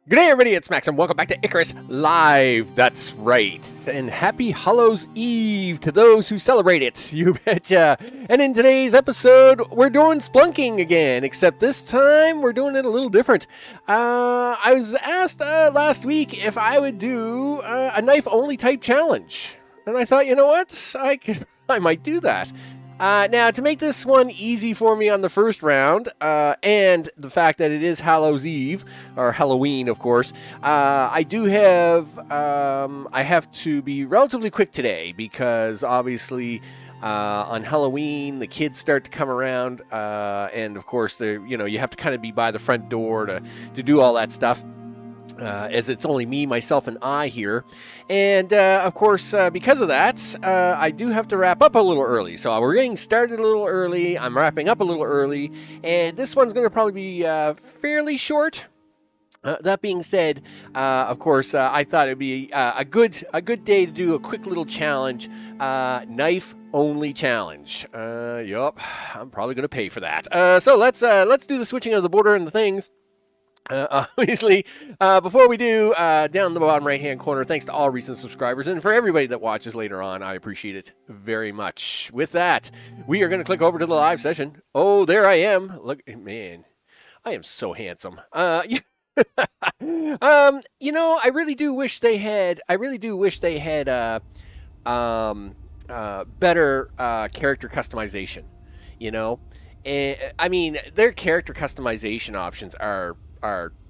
Good day, everybody. It's Max, and welcome back to Icarus Live. That's right. And happy Hallows Eve to those who celebrate it. You betcha. And in today's episode, we're doing Spelunking again, except this time we're doing it a little different. I was asked last week if I would do a knife-only type challenge. And I thought, you know what? I might do that. Now, to make this one easy for me on the first round, and the fact that it is Hallows Eve, or Halloween, of course, I have to be relatively quick today, because obviously, on Halloween, the kids start to come around, and of course, you have to kind of be by the front door to do all that stuff. As it's only me, myself, and I here. And, of course, because of that, I do have to wrap up a little early. So we're getting started a little early. I'm wrapping up a little early. And this one's going to probably be fairly short. That being said, of course, I thought it'd be a good day to do a quick little challenge, knife-only challenge. Yup, I'm probably going to pay for that. So let's do the switching of the border and the things. Obviously, before we do, down the bottom right-hand corner, thanks to all recent subscribers, and for everybody that watches later on, I appreciate it very much. With that, we are going to click over to the live session. Oh, there I am. Look, man, I am so handsome. I really do wish they had, better, character customization, And, I mean, their character customization options are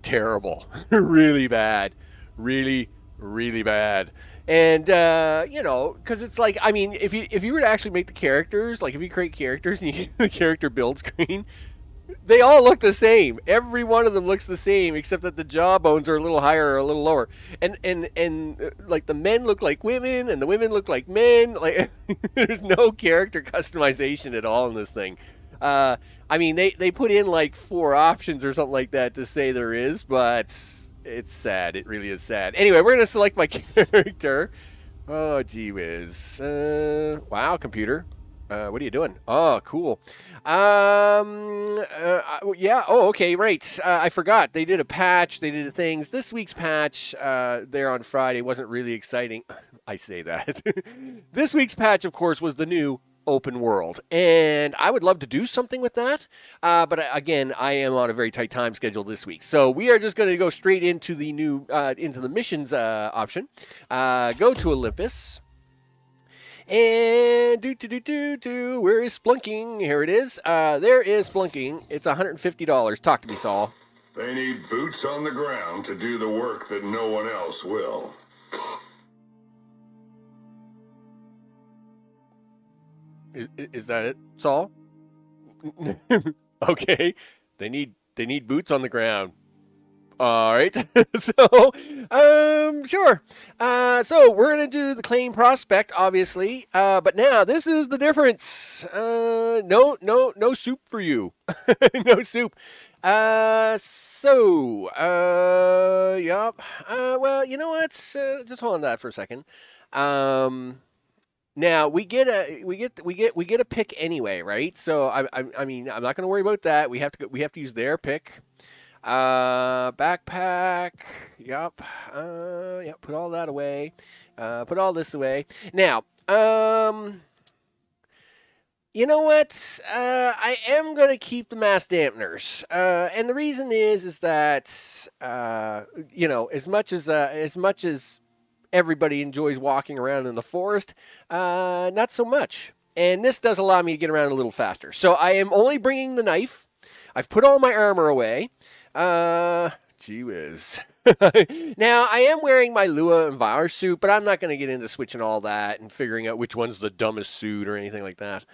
terrible. Really bad. Really bad. And because it's like, I mean, if you were to actually make the characters, like if you create characters and you get the character build screen, they all look the same. Every one of them looks the same, except that the jawbones are a little higher or a little lower. And like the men look like women and the women look like men. Like there's no character customization at all in this thing. I mean, they put in like 4 options or something like that to say there is, but it's sad. It really is sad. Anyway, we're going to select my character. Oh, gee whiz. Wow, computer. What are you doing? Oh, cool. Yeah. Oh, okay, right. I forgot. They did a patch. They did things. This week's patch there on Friday wasn't really exciting. I say that. This week's patch, of course, was the new open world, and I would love to do something with that, but again, I am on a very tight time schedule this week, so we are just going to go straight into the new into the missions option. Go to Olympus, and where is Spelunking? Here it is. There is Spelunking. It's $150. Talk to me, Saul. They need boots on the ground to do the work that no one else will. Is that it, Saul? Okay. They need boots on the ground. All right. So, sure. So we're going to do the claim prospect, obviously. But now this is the difference. No soup for you. No soup. Yup. Well, you know what? Just hold on to that for a second. Now we get a pick anyway, right? So I mean, I'm not going to worry about that. We have to use their pick. Backpack. Yup. Yep. Put all that away. Put all this away. Now, you know what? I am going to keep the mass dampeners. And the reason is that as much as everybody enjoys walking around in the forest, not so much. And this does allow me to get around a little faster. So I am only bringing the knife. I've put all my armor away. Gee whiz. Now, I am wearing my Lua and Virus suit, but I'm not going to get into switching all that and figuring out which one's the dumbest suit or anything like that.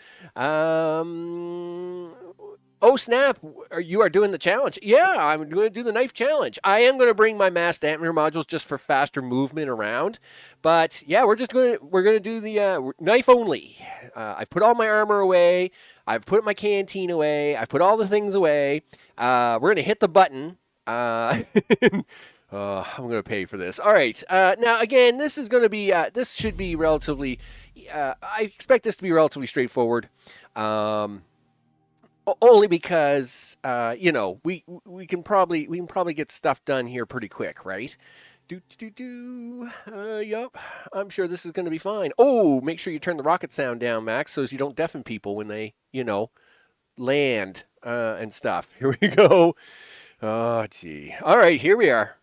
Oh, snap. You are doing the challenge. Yeah, I'm going to do the knife challenge. I am going to bring my mass dampener modules just for faster movement around. But, yeah, we're going to do the knife only. I've put all my armor away. I've put my canteen away. I've put all the things away. We're going to hit the button. I'm going to pay for this. All right. Now, again, this is going to be, this should be relatively, I expect this to be relatively straightforward. Only because we can probably get stuff done here pretty quick, right? Yup. I'm sure this is going to be fine. Oh, make sure you turn the rocket sound down, Max, so as you don't deafen people when they land and stuff. Here we go. Oh, gee. All right, here we are.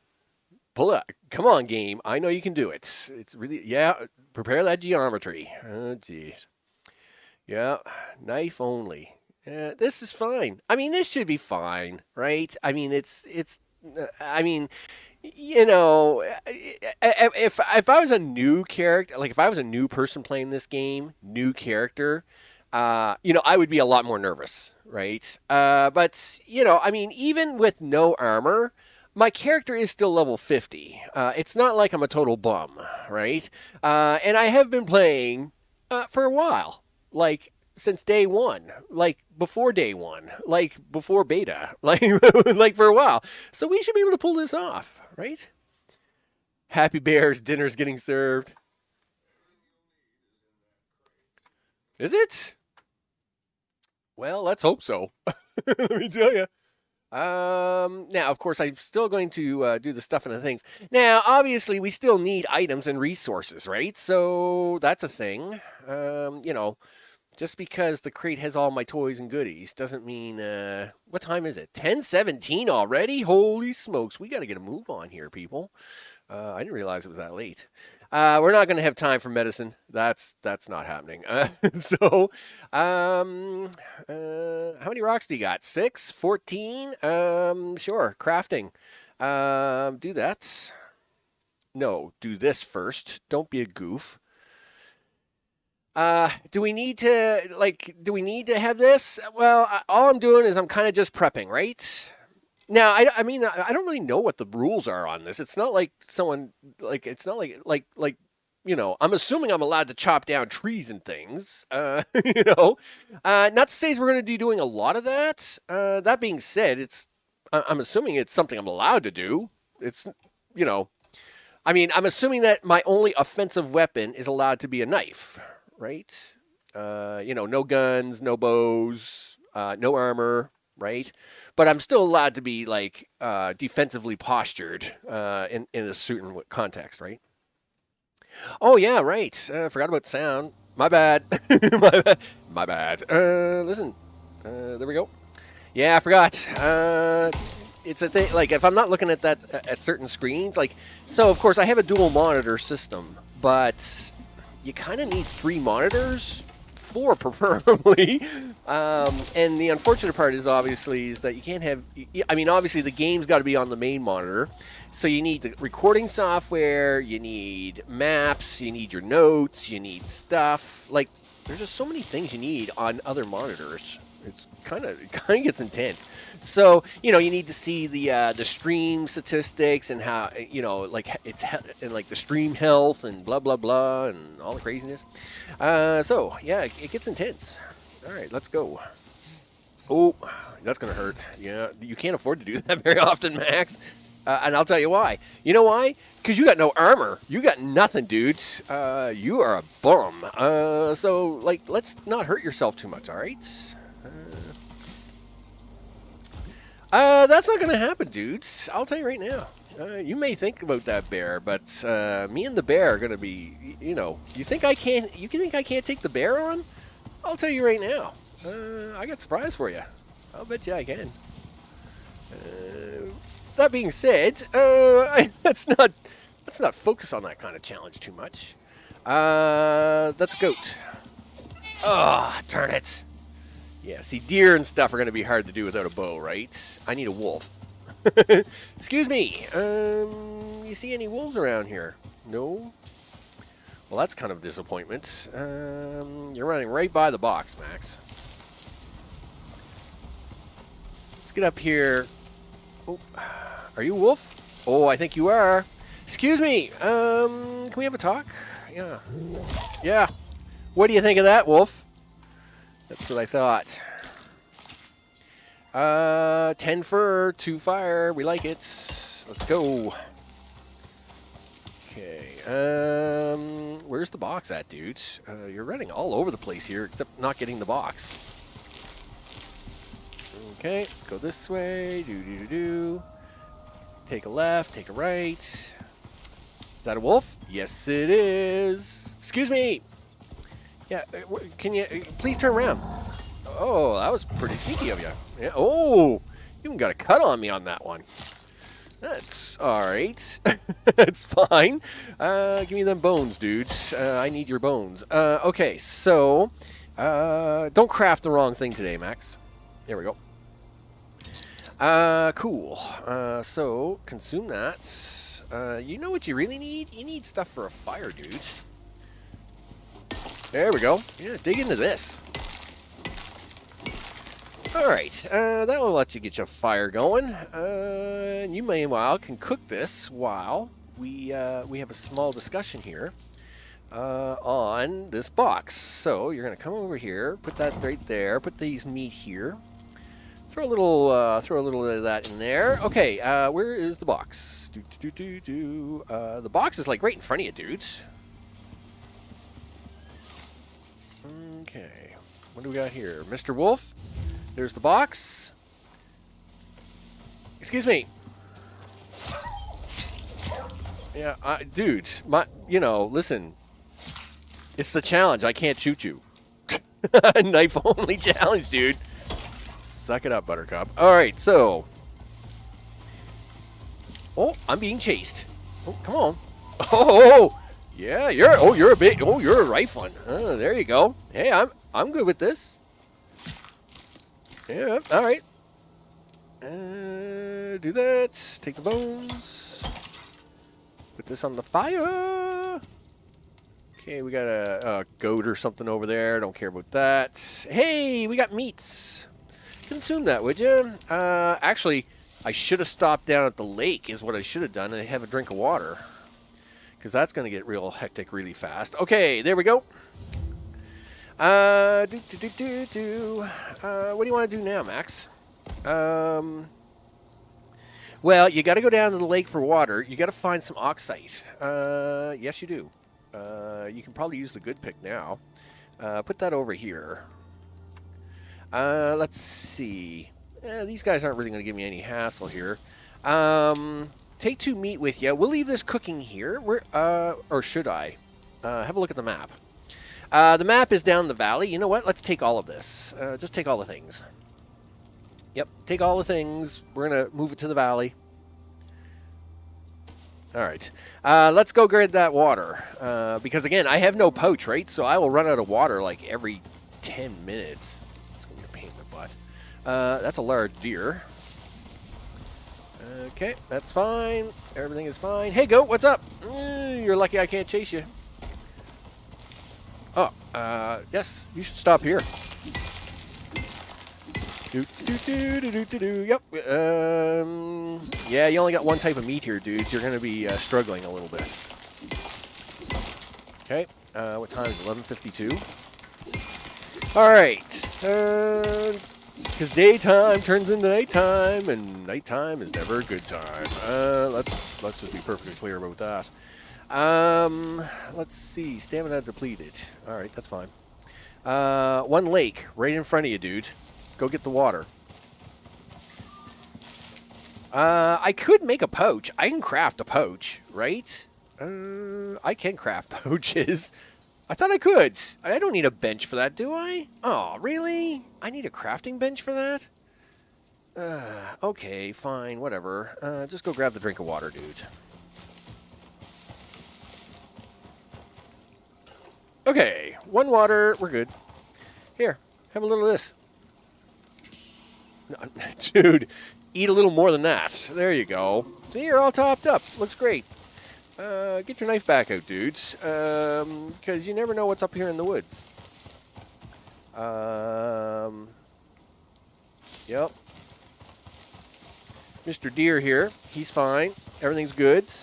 Pull up. Come on, game. I know you can do it. It's really, yeah. Prepare that geometry. Oh, geez. Yeah. Knife only. This is fine. I mean, this should be fine, right? I mean, I mean, if I was a new character, like if I was a new person playing this game, new character, I would be a lot more nervous, right? But I mean, even with no armor, my character is still level 50. It's not like I'm a total bum, right? And I have been playing for a while, like since day one, like before day one, like before beta, like for a while. So we should be able to pull this off, right? Happy Bears, dinner's getting served. Is it? Well, let's hope so. Let me tell you. Now, of course, I'm still going to do the stuff and the things. Now, obviously, we still need items and resources, right? So that's a thing. Just because the crate has all my toys and goodies doesn't mean. What time is it? 10:17 already? Holy smokes! We got to get a move on here, people. I didn't realize it was that late. We're not going to have time for medicine. That's not happening. So, how many rocks do you got? 6? 14? Sure. Crafting. Do that. No, do this first. Don't be a goof. Do we need to have this? Well, all I'm doing is I'm kind of just prepping, right? Now, I mean, I don't really know what the rules are on this. It's not like it's not like I'm assuming I'm allowed to chop down trees and things. Not to say we're going to be doing a lot of that. That being said, I'm assuming it's something I'm allowed to do. It's, I mean, I'm assuming that my only offensive weapon is allowed to be a knife, right? No guns, no bows, no armor, right? But I'm still allowed to be like defensively postured in a certain context, right? Oh yeah, right. Forgot about sound. My bad. My bad. Listen. There we go. Yeah, I forgot. It's a thing. Like if I'm not looking at that at certain screens, like so. Of course, I have a dual monitor system, but you kind of need 3 monitors. 4 preferably. And the unfortunate part is obviously is that you can't have. I mean, obviously the game's got to be on the main monitor, so you need the recording software, you need maps, you need your notes, you need stuff. Like there's just so many things you need on other monitors. It's kind of gets intense. So you need to see the stream statistics and how and like the stream health and blah blah blah and all the craziness. So yeah, it gets intense. All right, let's go. Oh, that's gonna hurt. Yeah, you can't afford to do that very often, Max. And I'll tell you why. You know why? Because you got no armor. You got nothing, dudes. You are a bum. So like, let's not hurt yourself too much. All right. That's not gonna happen, dudes. I'll tell you right now. You may think about that bear, but me and the bear are gonna be. You think I can't? You think I can't take the bear on? I'll tell you right now. I got a surprise for you. I'll bet you I can. That being said, let's not focus on that kind of challenge too much. That's a goat. Ah, darn it. Yeah, see, deer and stuff are going to be hard to do without a bow, right? I need a wolf. Excuse me. You see any wolves around here? No? Well, that's kind of a disappointment. You're running right by the box, Max. Let's get up here. Oh, are you a wolf? Oh, I think you are. Excuse me. Can we have a talk? Yeah. Yeah. What do you think of that, wolf? That's what I thought. 10 fur, 2 fire. We like it. Let's go. Okay. Where's the box at, dudes? You're running all over the place here, except not getting the box. Okay, go this way. Do. Take a left, take a right. Is that a wolf? Yes, it is. Excuse me. Yeah, can you please turn around? Oh, that was pretty sneaky of you. Yeah. Oh, you even got a cut on me on that one. That's all right. It's fine. Give me them bones, dudes. I need your bones. Okay, so don't craft the wrong thing today, Max. There we go. Cool. So consume that. You know what you really need? You need stuff for a fire, dude. There we go. Yeah, dig into this. Alright, that will let you get your fire going. And you meanwhile can cook this while we have a small discussion here on this box. So you're going to come over here, put that right there, put these meat here. Throw a little of that in there. Okay, where is the box? The box is like right in front of you, dudes. Okay, what do we got here? Mr. Wolf? There's the box. Excuse me. Yeah, dude, listen. It's the challenge. I can't shoot you. Knife only challenge, dude. Suck it up, Buttercup. All right, so. Oh, I'm being chased. Oh, come on. Oh, yeah, you're a rifling. There you go. Hey, I'm good with this. Yeah, all right. Do that. Take the bones. Put this on the fire. Okay, we got a goat or something over there. Don't care about that. Hey, we got meats. Consume that, would you? Actually, I should have stopped down at the lake is what I should have done and have a drink of water. Because that's going to get real hectic really fast. Okay, there we go. What do you want to do now, Max? Well, you got to go down to the lake for water. You got to find some oxite. Yes, you do. You can probably use the good pick now. Put that over here. Let's see. These guys aren't really going to give me any hassle here. Take 2 meat with you. We'll leave this cooking here. Or should I? Have a look at the map. The map is down the valley. You know what? Let's take all of this. Just take all the things. Yep, take all the things. We're going to move it to the valley. All right. Let's go grab that water. Because, again, I have no pouch, right? So I will run out of water like every 10 minutes. It's going to be a pain in the butt. That's a large deer. Okay, that's fine. Everything is fine. Hey, goat, what's up? You're lucky I can't chase you. Oh, yes, you should stop here. Yep. Yeah, you only got one type of meat here, dudes. You're going to be struggling a little bit. Okay, what time is it? 11:52. All right. Because daytime turns into nighttime, and nighttime is never a good time. Let's just be perfectly clear about that. Let's see. Stamina depleted. All right, that's fine. One lake right in front of you, dude. Go get the water. I could make a pouch. I can craft a pouch, right? I can craft pouches. I thought I could. I don't need a bench for that, do I? Oh, really? I need a crafting bench for that? Okay, fine, whatever. Just go grab the drink of water, dude. Okay, 1 water, we're good. Here, have a little of this. Dude, eat a little more than that. There you go. See, you're all topped up. Looks great. Get your knife back out, dudes. Because you never know what's up here in the woods. Yep. Mr. Deer here. He's fine. Everything's good.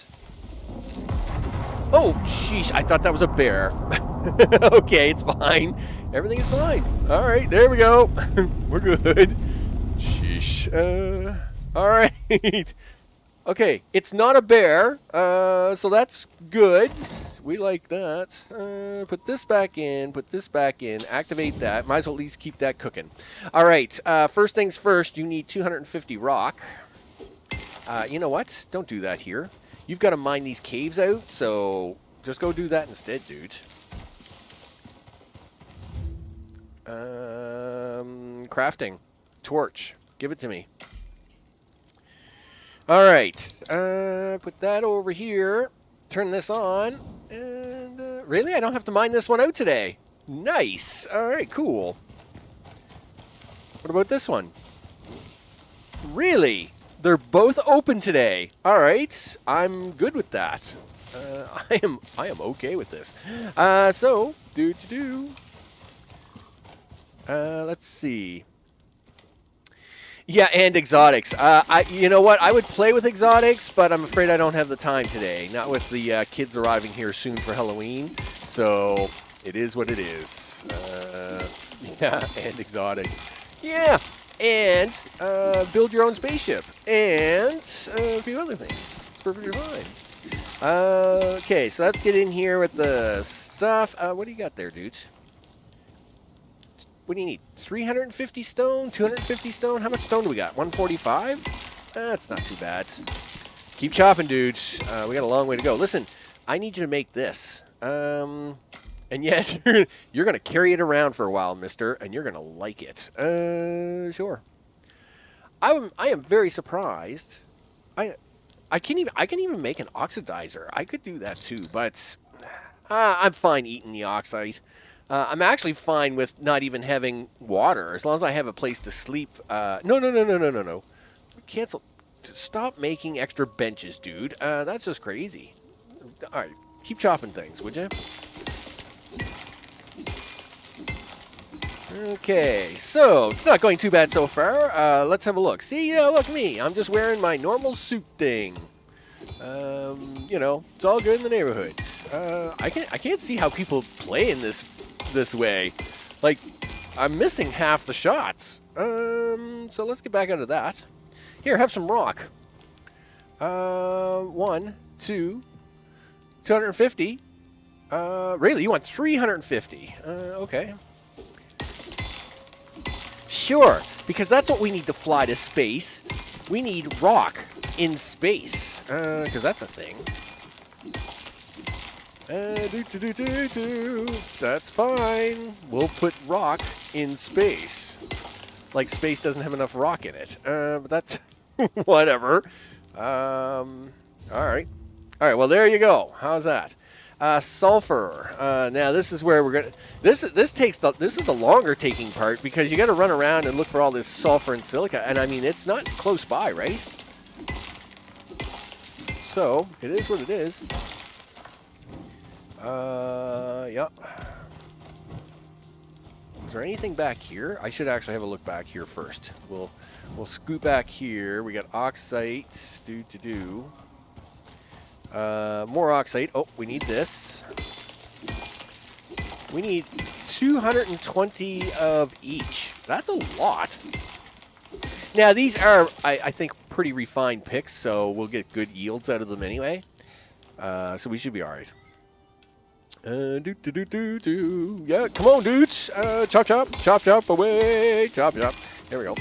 Oh, sheesh. I thought that was a bear. Okay, it's fine. Everything is fine. All right, there we go. We're good. Sheesh. All right. Okay, it's not a bear, so that's good. We like that. Put this back in, activate that. Might as well at least keep that cooking. All right, first things first, you need 250 rock. You know what? Don't do that here. You've got to mine these caves out, so just go do that instead, dude. Crafting. Torch. Give it to me. All right, put that over here. Turn this on, and really, I don't have to mine this one out today. Nice. All right, cool. What about this one? Really? They're both open today. All right, I'm good with that. I am okay with this. So let's see. Yeah, and exotics. You know what? I would play with exotics, but I'm afraid I don't have the time today. Not with the kids arriving here soon for Halloween. So it is what it is. Yeah, and exotics. Yeah, and build your own spaceship. And a few other things. It's perfectly fine. Okay, so let's get in here with the stuff. What do you got there, dude? What do you need? 350 stone? 250 stone? How much stone do we got? 145? That's not too bad. Keep chopping, dudes. We got a long way to go. Listen, I need you to make this. And yes, you're going to carry it around for a while, mister, and you're going to like it. Sure. I am very surprised. I can even make an oxidizer. I could do that too, but I'm fine eating the oxide. I'm actually fine with not even having water, as long as I have a place to sleep. No. Cancel. Stop making extra benches, dude. That's just crazy. All right, keep chopping things, would you? Okay, so it's not going too bad so far. Let's have a look. See, yeah, look at me. I'm just wearing my normal suit thing. You know, it's all good in the neighborhoods. I can't see how people play in this way. Like, I'm missing half the shots. So let's get back out of that. Here, have some rock. 1, 2, 250. Really, you want 350? Okay. Sure, because that's what we need to fly to space. We need rock in space, because that's a thing. That's fine. We'll put rock in space. Like space doesn't have enough rock in it. But that's whatever. All right. All right. Well, there you go. How's that? Sulfur. Now this is where we're gonna. This is the longer taking part, because you got to run around and look for all this sulfur and silica, and I mean it's not close by, right? So it is what it is. Yep. Is there anything back here? I should actually have a look back here first. We'll scoot back here. We got oxite. More oxide. Oh, we need this. We need 220 of each. That's a lot. Now, these are, I think, pretty refined picks, so we'll get good yields out of them anyway. So we should be all right. Yeah, come on, dudes. Chop, away. Chop. There we go.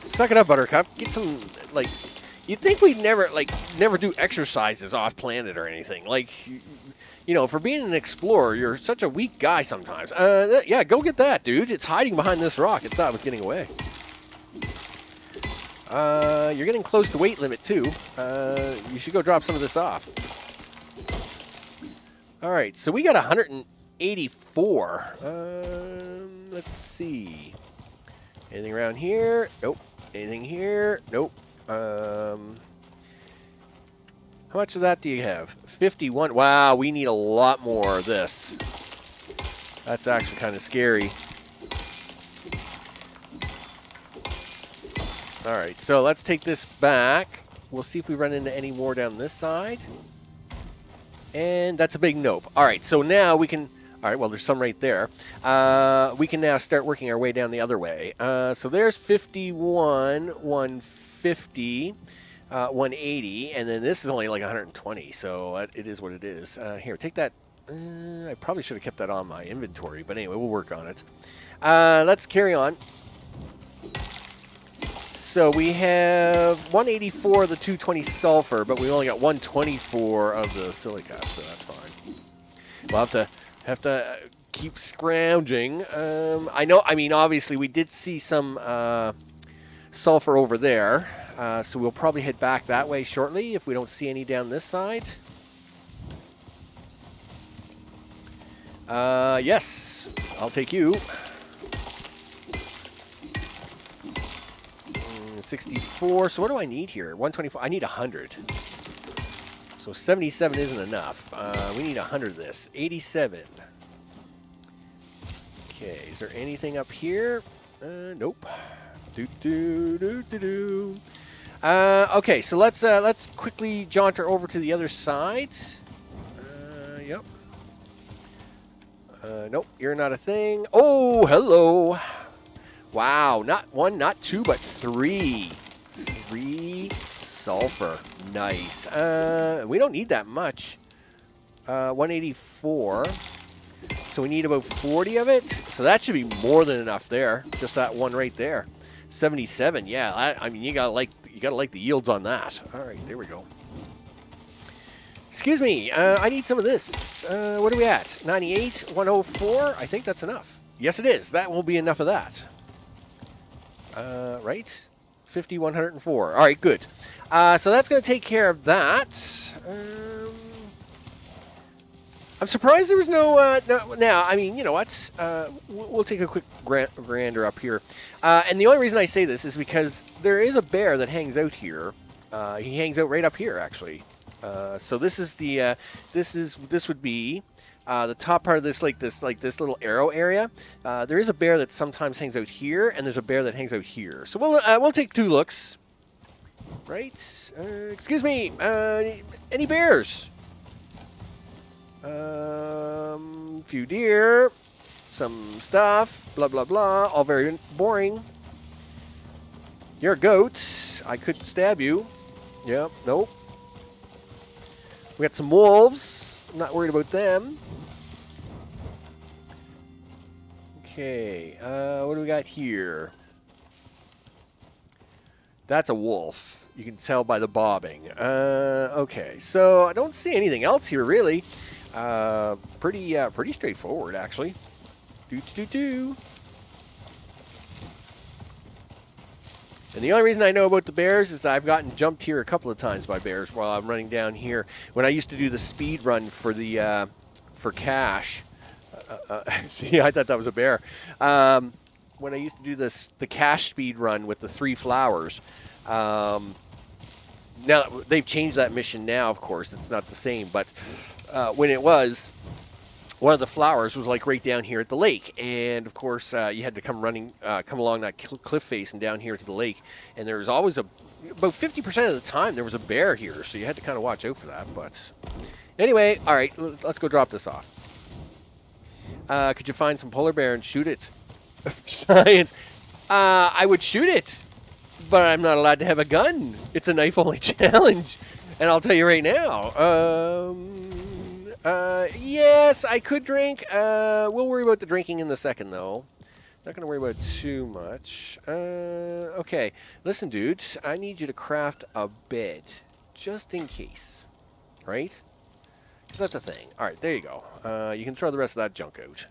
Suck it up, Buttercup. Get some, like, you'd think we'd never do exercises off planet or anything. Like, you know, for being an explorer, you're such a weak guy sometimes. Yeah, go get that, dude. It's hiding behind this rock. It thought it was getting away. You're getting close to weight limit, too. You should go drop some of this off. All right, so we got 184. Let's see. Anything around here? Nope. Anything here? Nope. How much of that do you have? 51. Wow, we need a lot more of this. That's actually kind of scary. All right, so let's take this back. We'll see if we run into any more down this side. And that's a big nope. All right, so now we can... All right, well, there's some right there. We can now start working our way down the other way. So there's 51, 150. 180, and then this is only like 120, so it is what it is. Here, take that. I probably should have kept that on my inventory, but anyway, we'll work on it. Let's carry on. So we have 184 of the 220 sulfur, but we only got 124 of the silica, so that's fine. We'll have to keep scrounging. I know. I mean, obviously, we did see some sulfur over there. So we'll probably head back that way shortly if we don't see any down this side. Yes, I'll take you. 64. So what do I need here? 124. I need 100. So 77 isn't enough. We need 100 of this. 87. Okay, is there anything up here? Nope. Okay, so let's quickly jaunter over to the other side. Yep. Nope, you're not a thing. Oh, hello. Wow, not one, not two, but three. 3 sulfur. Nice. We don't need that much. 184. So we need about 40 of it. So that should be more than enough there. Just that one right there. 77. Yeah, I mean you gotta like the yields on that. All right, there we go. Excuse me. I need some of this. What are we at? 98, 104. I think that's enough. Yes, it is. That will be enough of that. Right? 50, 104. All right, good. So that's going to take care of that. I'm surprised there was no, now, I mean, you know what? We'll take a quick grander up here. And the only reason I say this is because there is a bear that hangs out here. He hangs out right up here, actually. So this is the, this would be the top part of this, like this little arrow area. There is a bear that sometimes hangs out here, and there's a bear that hangs out here. So we'll take 2 looks. Right? Excuse me. Any bears? Few deer, some stuff, blah, blah, blah, all very boring. You're a goat. I could stab you. Yep, nope. We got some wolves. I'm not worried about them. Okay, what do we got here? That's a wolf. You can tell by the bobbing. Okay, so I don't see anything else here, really. Pretty straightforward, actually. And the only reason I know about the bears is I've gotten jumped here a couple of times by bears while I'm running down here. When I used to do the speed run for the for cash. See, I thought that was a bear. When I used to do the cash speed run with the 3 flowers. Now they've changed that mission now, of course. It's not the same, but when it was, one of the flowers was like right down here at the lake, and of course you had to come along that cliff face and down here to the lake, and there was always about 50% of the time there was a bear here, so you had to kind of watch out for that. But anyway, all right, let's go drop this off. Could you find some polar bear and shoot it? Science. I would shoot it, but I'm not allowed to have a gun. It's a knife-only challenge, and I'll tell you right now. Yes, I could drink. We'll worry about the drinking in the second, though. Not going to worry about too much. Okay. Listen, dude, I need you to craft a bed, just in case. Right? Because that's a thing. All right, there you go. You can throw the rest of that junk out.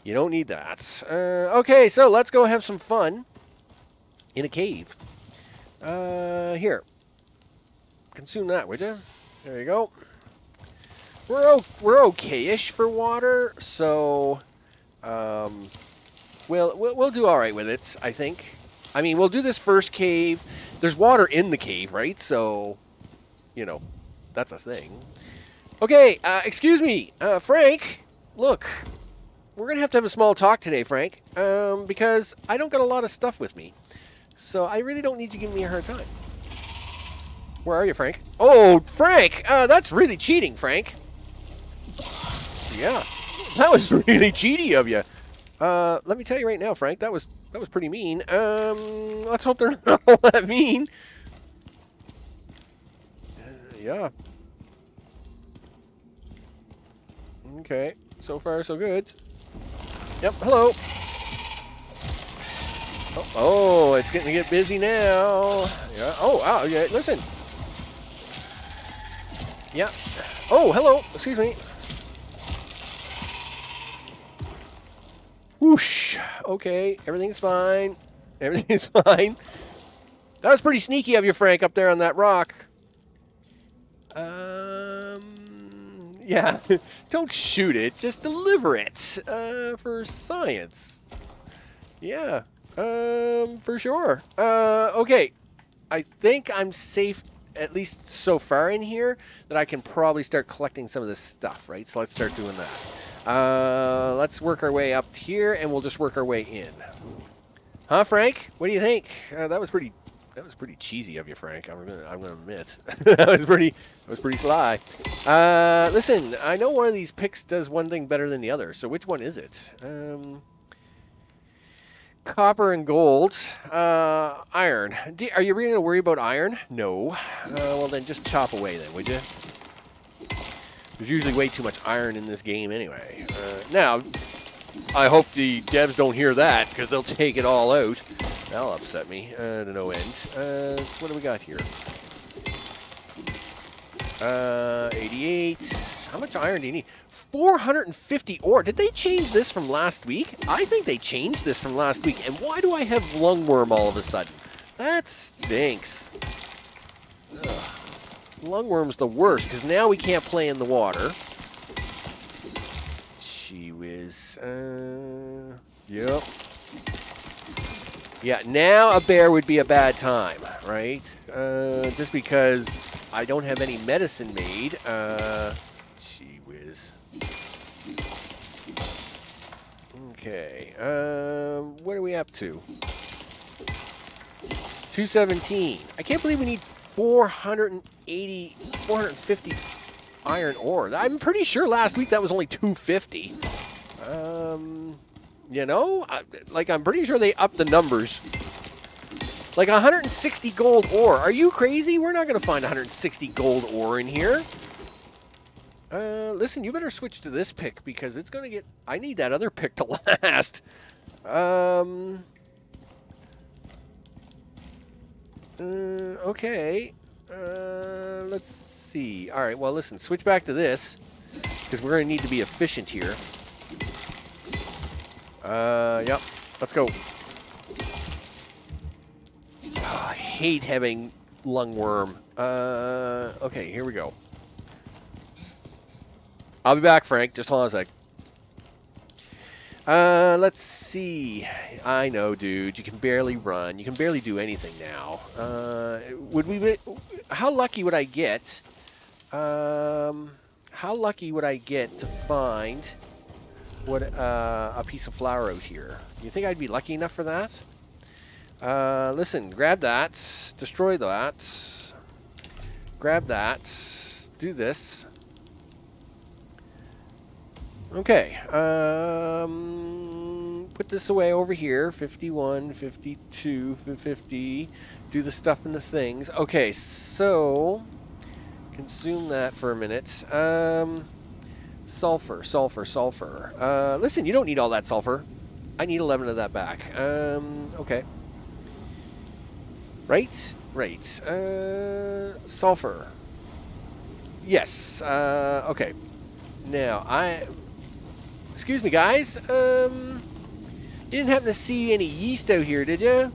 You don't need that. Okay, so let's go have some fun in a cave. Here. Consume that, would you? There you go. We're okay-ish for water, so we'll do all right with it, I think. I mean, we'll do this first cave. There's water in the cave, right? So, you know, that's a thing. Okay, excuse me, Frank. Look, we're gonna have to have a small talk today, Frank, because I don't got a lot of stuff with me, so I really don't need you giving me a hard time. Where are you, Frank? Oh, Frank! That's really cheating, Frank. Yeah, that was really cheaty of you. Let me tell you right now, Frank, that was pretty mean. Let's hope they're not all that mean. Yeah. Okay. So far, so good. Yep. Hello. Oh, it's getting to get busy now. Yeah. Oh, wow. Yeah. Listen. Yeah. Oh, hello. Excuse me. Whoosh. Okay. Everything's fine. Everything's fine. That was pretty sneaky of you, Frank, up there on that rock. Yeah. Don't shoot it. Just deliver it. For science. Yeah. For sure. Okay. I think I'm safe, at least so far in here, that I can probably start collecting some of this stuff, right? So let's start doing that. Let's work our way up here, and we'll just work our way in. Huh, Frank? What do you think? That was pretty cheesy of you, Frank. I'm gonna admit. that was pretty sly. Listen, I know one of these picks does one thing better than the other. So which one is it? Copper and gold. Iron. Are you really gonna worry about iron? No. Well then, just chop away then, would you? There's usually way too much iron in this game anyway. Now, I hope the devs don't hear that, because they'll take it all out. That'll upset me to no end. So what do we got here? 88. How much iron do you need? 450 ore. Did they change this from last week? I think they changed this from last week. And why do I have lungworm all of a sudden? That stinks. Ugh. Lungworm's the worst, because now we can't play in the water. Gee whiz. Yep. Yeah, now a bear would be a bad time, right? Just because I don't have any medicine made. Gee whiz. Okay. What are we up to? 217. I can't believe we need 450 iron ore. I'm pretty sure last week that was only 250. You know, I'm pretty sure they upped the numbers. Like 160 gold ore. Are you crazy? We're not going to find 160 gold ore in here. Listen, you better switch to this pick because it's going to get... I need that other pick to last. Okay. Let's see. All right, well, listen, switch back to this because we're going to need to be efficient here. Yep. Let's go. Oh, I hate having lungworm. Okay, here we go. I'll be back, Frank. Just hold on a sec. Let's see. I know, dude. You can barely run. You can barely do anything now. How lucky would I get? How lucky would I get to find a piece of flour out here? You think I'd be lucky enough for that? Listen, grab that. Destroy that. Grab that. Do this. Okay. Put this away over here. 51, 52, 50. Do the stuff in the things. Okay, so consume that for a minute. Sulfur, sulfur, sulfur. Listen, you don't need all that sulfur. I need 11 of that back. Okay. Right. Sulfur. Yes. Okay. Now, excuse me, guys. You didn't happen to see any yeast out here, did you?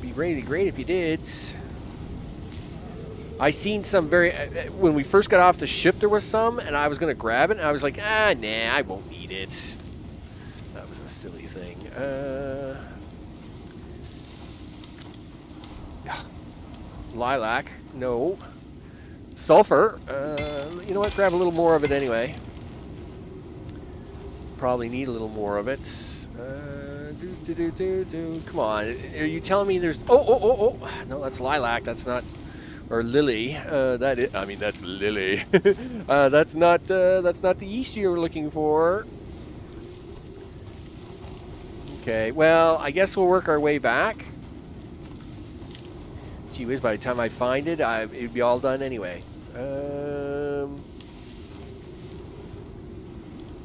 Be really great if you did. I seen some when we first got off the ship, there was some, and I was going to grab it, and I was like, nah, I won't need it. That was a silly thing. Lilac, no. Sulfur, you know what, grab a little more of it anyway. Probably need a little more of it. Come on, are you telling me there's... Oh, no, that's lilac, that's not... Or lily, that's lily. That's not the yeast you were looking for. Okay, well, I guess we'll work our way back. Gee whiz, by the time I find it, it'd be all done anyway.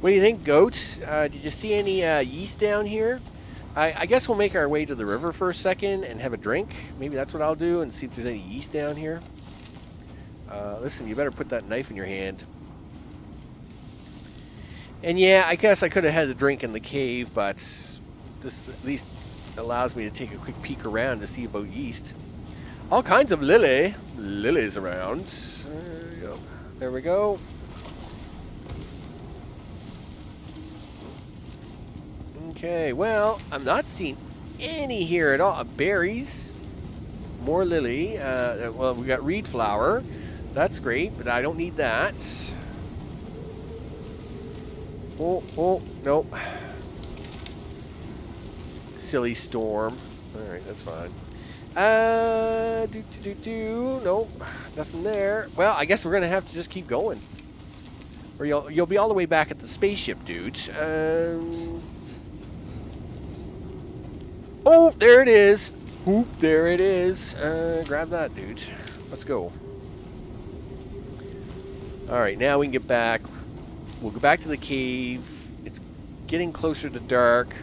What do you think, Goat? Did you see any yeast down here? I guess we'll make our way to the river for a second and have a drink. Maybe that's what I'll do, and see if there's any yeast down here. Listen, you better put that knife in your hand. And yeah, I guess I could have had a drink in the cave, but this at least allows me to take a quick peek around to see about yeast. All kinds of lilies around. There we go. Okay, well, I'm not seeing any here at all. Berries, more lily. Well, we got reed flower. That's great, but I don't need that. Oh, nope. Silly storm. All right, that's fine. Nope, nothing there. Well, I guess we're gonna have to just keep going, or you'll be all the way back at the spaceship, dude. Oh, there it is. Oop, there it is. Grab that, dude. Let's go. All right, now we can get back. We'll go back to the cave. It's getting closer to dark.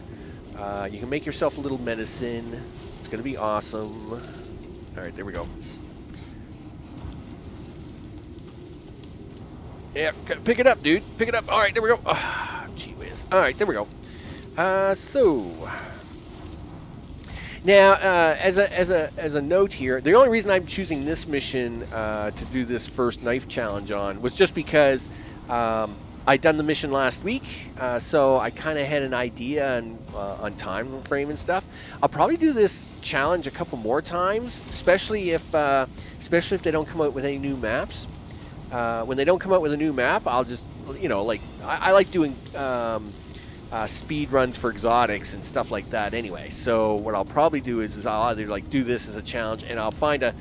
You can make yourself a little medicine. It's going to be awesome. All right, there we go. Yeah, pick it up, dude. Pick it up. All right, there we go. Oh, gee whiz. All right, there we go. So now, as a note here, the only reason I'm choosing this mission to do this first knife challenge on was just because I'd done the mission last week, so I kind of had an idea on time frame and stuff. I'll probably do this challenge a couple more times, especially if they don't come out with any new maps. When they don't come out with a new map, I'll just, like I like doing speed runs for exotics and stuff like that anyway. So what I'll probably do is I'll either like do this as a challenge, and I'll find I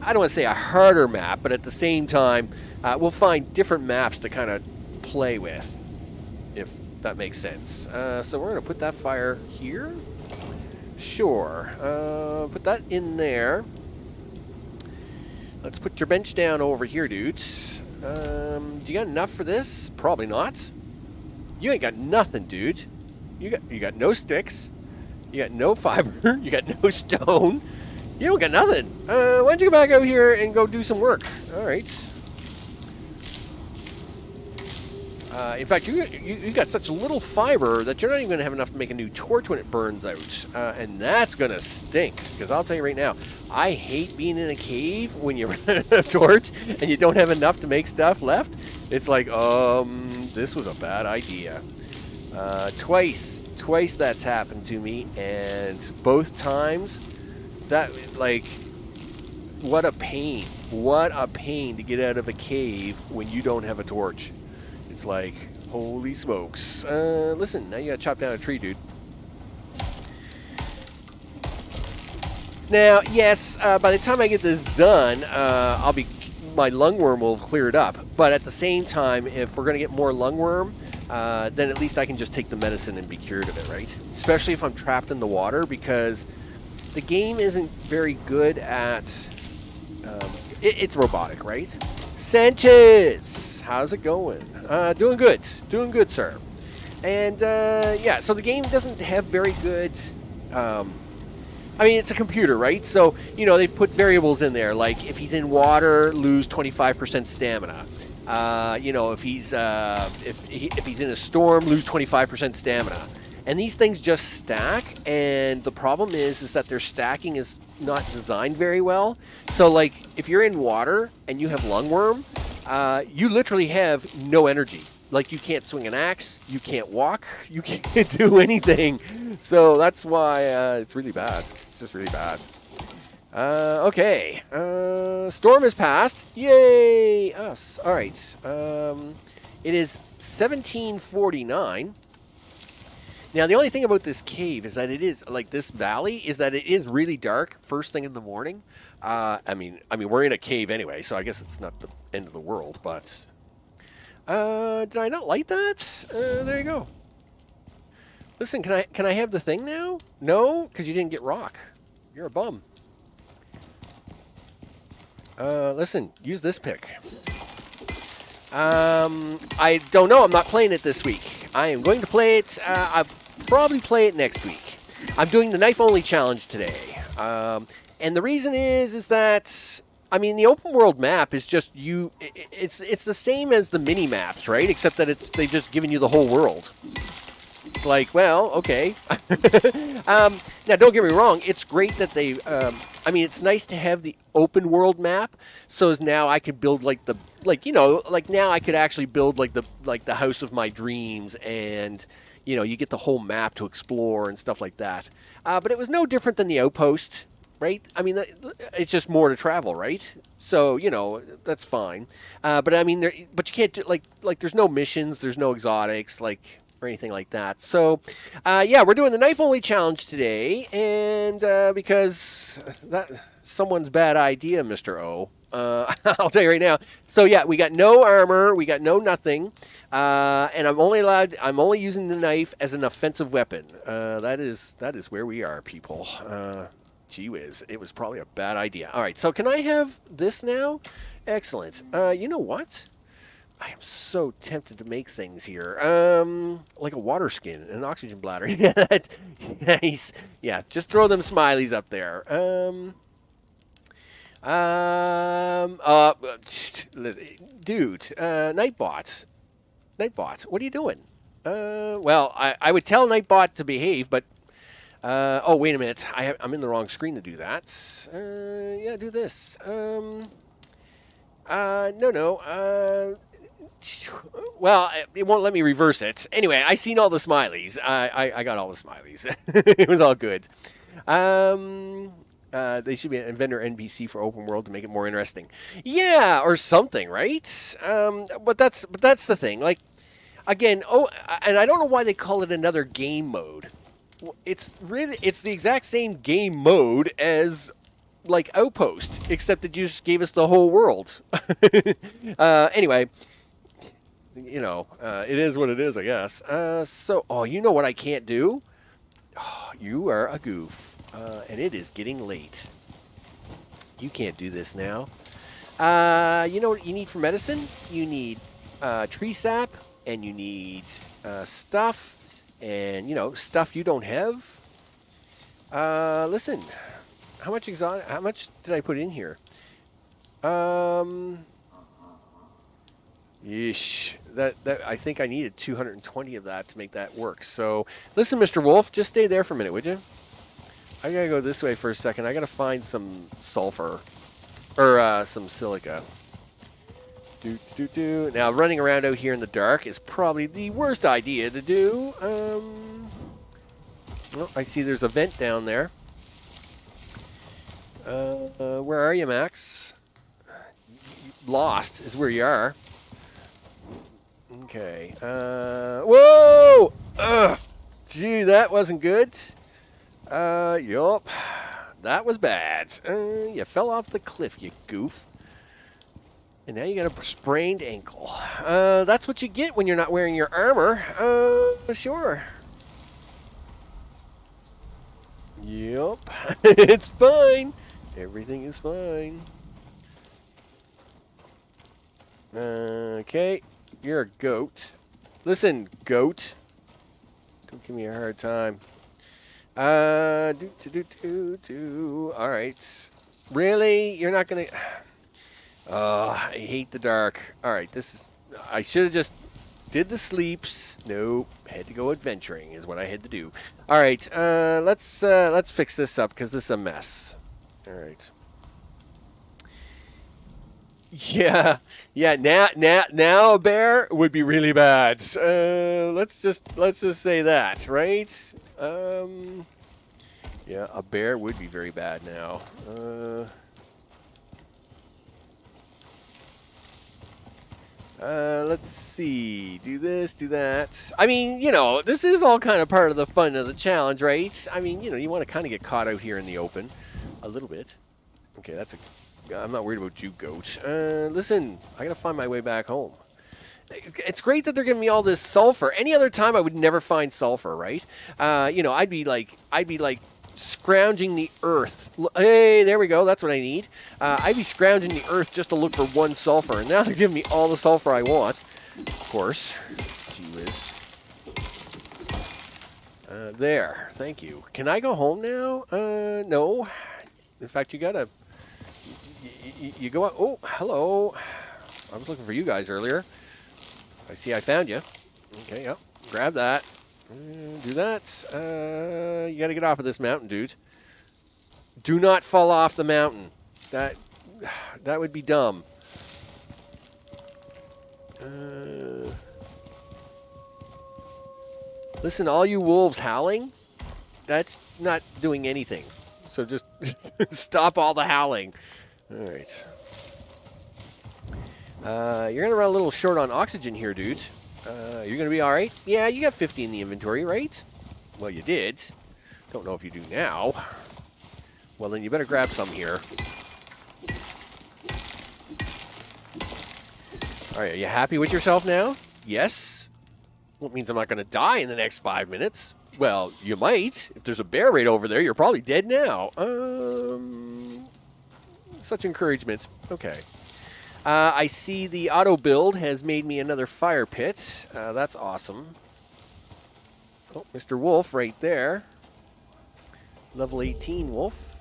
don't want to say a harder map, but at the same time, we'll find different maps to kind of play with, if that makes sense. So we're going to put that fire here. Sure. Put that in there. Let's put your bench down over here, dudes. Do you got enough for this? Probably not. You ain't got nothing, dude. You got no sticks. You got no fiber. You got no stone. You don't got nothing. Why don't you go back out here and go do some work? All right. In fact, you got such little fiber that you're not even going to have enough to make a new torch when it burns out. And that's going to stink. Because I'll tell you right now, I hate being in a cave when you run out of torch and you don't have enough to make stuff left. It's like, this was a bad idea. Twice that's happened to me. And both times, what a pain. What a pain to get out of a cave when you don't have a torch. It's like, holy smokes. Listen, now you gotta chop down a tree, dude. Now, yes, by the time I get this done, my lungworm will have cleared up. But at the same time, if we're gonna get more lungworm, then at least I can just take the medicine and be cured of it, right? Especially if I'm trapped in the water, because the game isn't very good at... it's robotic, right? Sanchez, how's it going? Doing good, sir. And yeah, so the game doesn't have very good. I mean, it's a computer, right? So they've put variables in there, like if he's in water, lose 25% stamina. If he's in a storm, lose 25% stamina. And these things just stack, and the problem is that their stacking is not designed very well. So, like, if you're in water and you have lungworm, you literally have no energy. Like, you can't swing an axe, you can't walk, you can't do anything. So that's why it's really bad. It's just really bad. Okay. Storm has passed. Yay! Us. All right. It is 1749. Now, the only thing about this cave is that it is, like this valley, is that it is really dark first thing in the morning. I mean, we're in a cave anyway, so I guess it's not the end of the world, but... did I not light that? There you go. Listen, can I have the thing now? No? Because you didn't get rock. You're a bum. Listen, use this pick. I don't know. I'm not playing it this week. I am going to play it. I'll probably play it next week. I'm doing the knife-only challenge today. And the reason is that, I mean, the open world map is just you. It's the same as the mini maps, right? Except that they've just given you the whole world. It's like, well, okay. Now, don't get me wrong. It's great that they. I mean, it's nice to have the open world map. So as now I could build like now I could actually build like the house of my dreams, and you get the whole map to explore and stuff like that. But it was no different than the outpost, right? I mean, it's just more to travel, right? So that's fine. But I mean, but you can't do like there's no missions, there's no exotics, or anything like that. So, yeah, we're doing the knife-only challenge today, and because that someone's bad idea, Mr. O. I'll tell you right now. So yeah, we got no armor, we got no nothing, and I'm only using the knife as an offensive weapon. That is where we are, people. Gee whiz, it was probably a bad idea. All right, so can I have this now? Excellent. You know what? I am so tempted to make things here. Like a water skin and an oxygen bladder. Nice. Yeah, just throw them smileys up there. Dude, Nightbot. Nightbot, what are you doing? Well, I would tell Nightbot to behave, but, oh, wait a minute. I'm in the wrong screen to do that. Yeah, do this. No. Well, it won't let me reverse it. Anyway, I seen all the smileys. I got all the smileys. It was all good. They should be an inventor NPC for open world to make it more interesting. Yeah, or something, right? But that's the thing. Like, again, and I don't know why they call it another game mode. It's the exact same game mode as like Outpost, except that you just gave us the whole world. Anyway. It is what it is, I guess. So, you know what I can't do? Oh, you are a goof, and it is getting late. You can't do this now. You know what you need for medicine? You need tree sap, and you need stuff, and, stuff you don't have. Listen, how much did I put in here? Yeesh. That I think I needed 220 of that to make that work. So, listen, Mr. Wolf, just stay there for a minute, would you? I gotta go this way for a second. I gotta find some sulfur, or some silica. Now, running around out here in the dark is probably the worst idea to do. Oh, I see there's a vent down there. Where are you, Max? Lost is where you are. Okay. Whoa! Ugh! Gee, that wasn't good. Yup. That was bad. You fell off the cliff, you goof. And now you got a sprained ankle. That's what you get when you're not wearing your armor. Sure. Yup. It's fine. Everything is fine. Okay. You're a goat. Listen, goat. Don't give me a hard time. All right. Really? You're not gonna... Oh, I hate the dark. All right, I should have just did the sleeps. Nope. Had to go adventuring is what I had to do. All right. Let's fix this up because this is a mess. All right. Yeah. Now a bear would be really bad. Let's just say that, right? Yeah, a bear would be very bad now. Let's see. Do this, do that. I mean, this is all kind of part of the fun of the challenge, right? I mean, you want to kind of get caught out here in the open a little bit. Okay, I'm not worried about you, goat. Listen, I gotta find my way back home. It's great that they're giving me all this sulfur. Any other time, I would never find sulfur, right? I'd be like scrounging the earth. Hey, there we go. That's what I need. I'd be scrounging the earth just to look for 1 sulfur, and now they're giving me all the sulfur I want. Of course. Gee whiz. There. Thank you. Can I go home now? No. In fact, you gotta... You go out... Oh, hello. I was looking for you guys earlier. I see I found you. Okay, yep. Grab that. Do that. You gotta get off of this mountain, dude. Do not fall off the mountain. That would be dumb. Listen, all you wolves howling, that's not doing anything. So just stop all the howling. All right. You're gonna run a little short on oxygen here, dude. You're gonna be all right. Yeah, you got 50 in the inventory, right? Well, you did. Don't know if you do now. Well, then you better grab some here. All right, are you happy with yourself now? Yes. Well, it means I'm not going to die in the next 5 minutes. Well, you might. If there's a bear right over there, you're probably dead now. Such encouragement. Okay. I see the auto build has made me another fire pit. That's awesome. Oh, Mr. Wolf right there. Level 18 Wolf.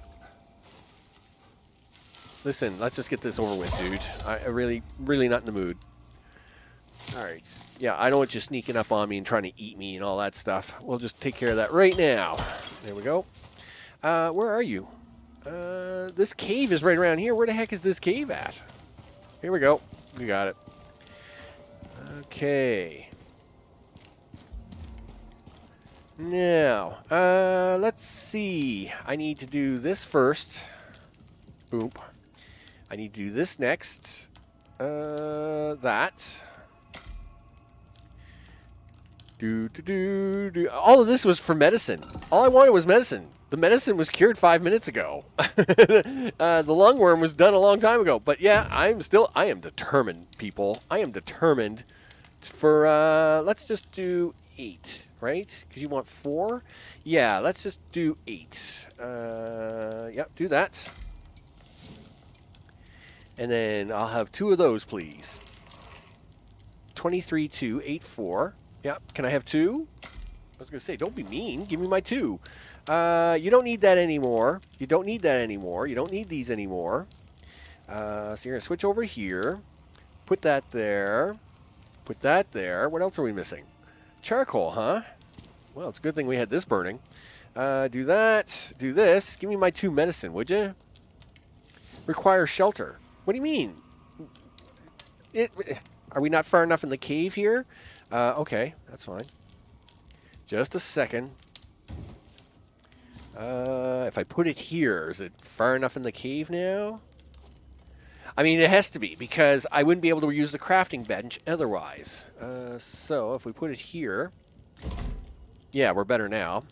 Listen, let's just get this over with, dude. I really not in the mood. All right. Yeah, I don't want you sneaking up on me and trying to eat me and all that stuff. We'll just take care of that right now. There we go. Where are you? This cave is right around here. Where the heck is this cave at? Here we go. We got it. Okay. Now, let's see. I need to do this first. Boom. I need to do this next. That. All of this was for medicine. All I wanted was medicine. The medicine was cured 5 minutes ago. The lungworm was done a long time ago. But yeah, I am determined, people. I am determined for, let's just do 8, right? Because you want 4? Yeah, let's just do 8. Yep, do that. And then I'll have 2 of those, please. 23, 2, 8, 4. Yep, can I have 2? I was going to say, don't be mean. Give me my 2. You don't need that anymore. You don't need that anymore. You don't need these anymore. So you're going to switch over here. Put that there. Put that there. What else are we missing? Charcoal, huh? Well, it's a good thing we had this burning. Do that. Do this. Give me my 2 medicine, would you? Require shelter. What do you mean? Are we not far enough in the cave here? Okay, that's fine. Just a second. If I put it here, is it far enough in the cave now? I mean, it has to be, because I wouldn't be able to use the crafting bench otherwise. So, if we put it here... Yeah, we're better now.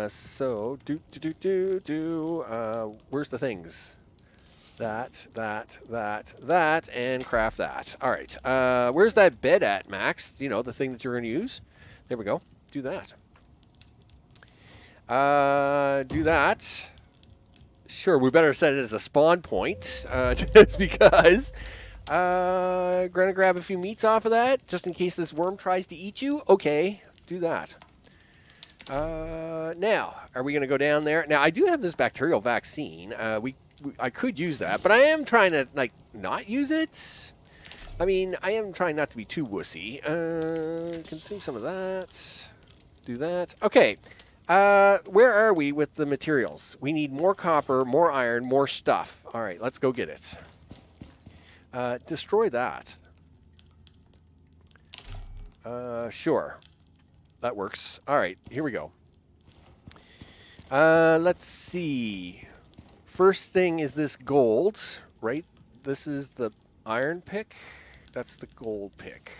So, where's the things? That, and craft that. All right. Where's that bed at, Max? You know, the thing that you're going to use. There we go. Do that. Do that. Sure, we better set it as a spawn point, just because. Gonna grab a few meats off of that, just in case this worm tries to eat you. Okay, do that. Now, are we going to go down there? Now, I do have this bacterial vaccine. I could use that, but I am trying to, like, not use it. I mean, I am trying not to be too wussy. Consume some of that. Do that. Okay. Where are we with the materials? We need more copper, more iron, more stuff. All right, let's go get it. Destroy that. Sure. That works. All right, here we go. Let's see. First thing is this gold, right? This is the iron pick. That's the gold pick.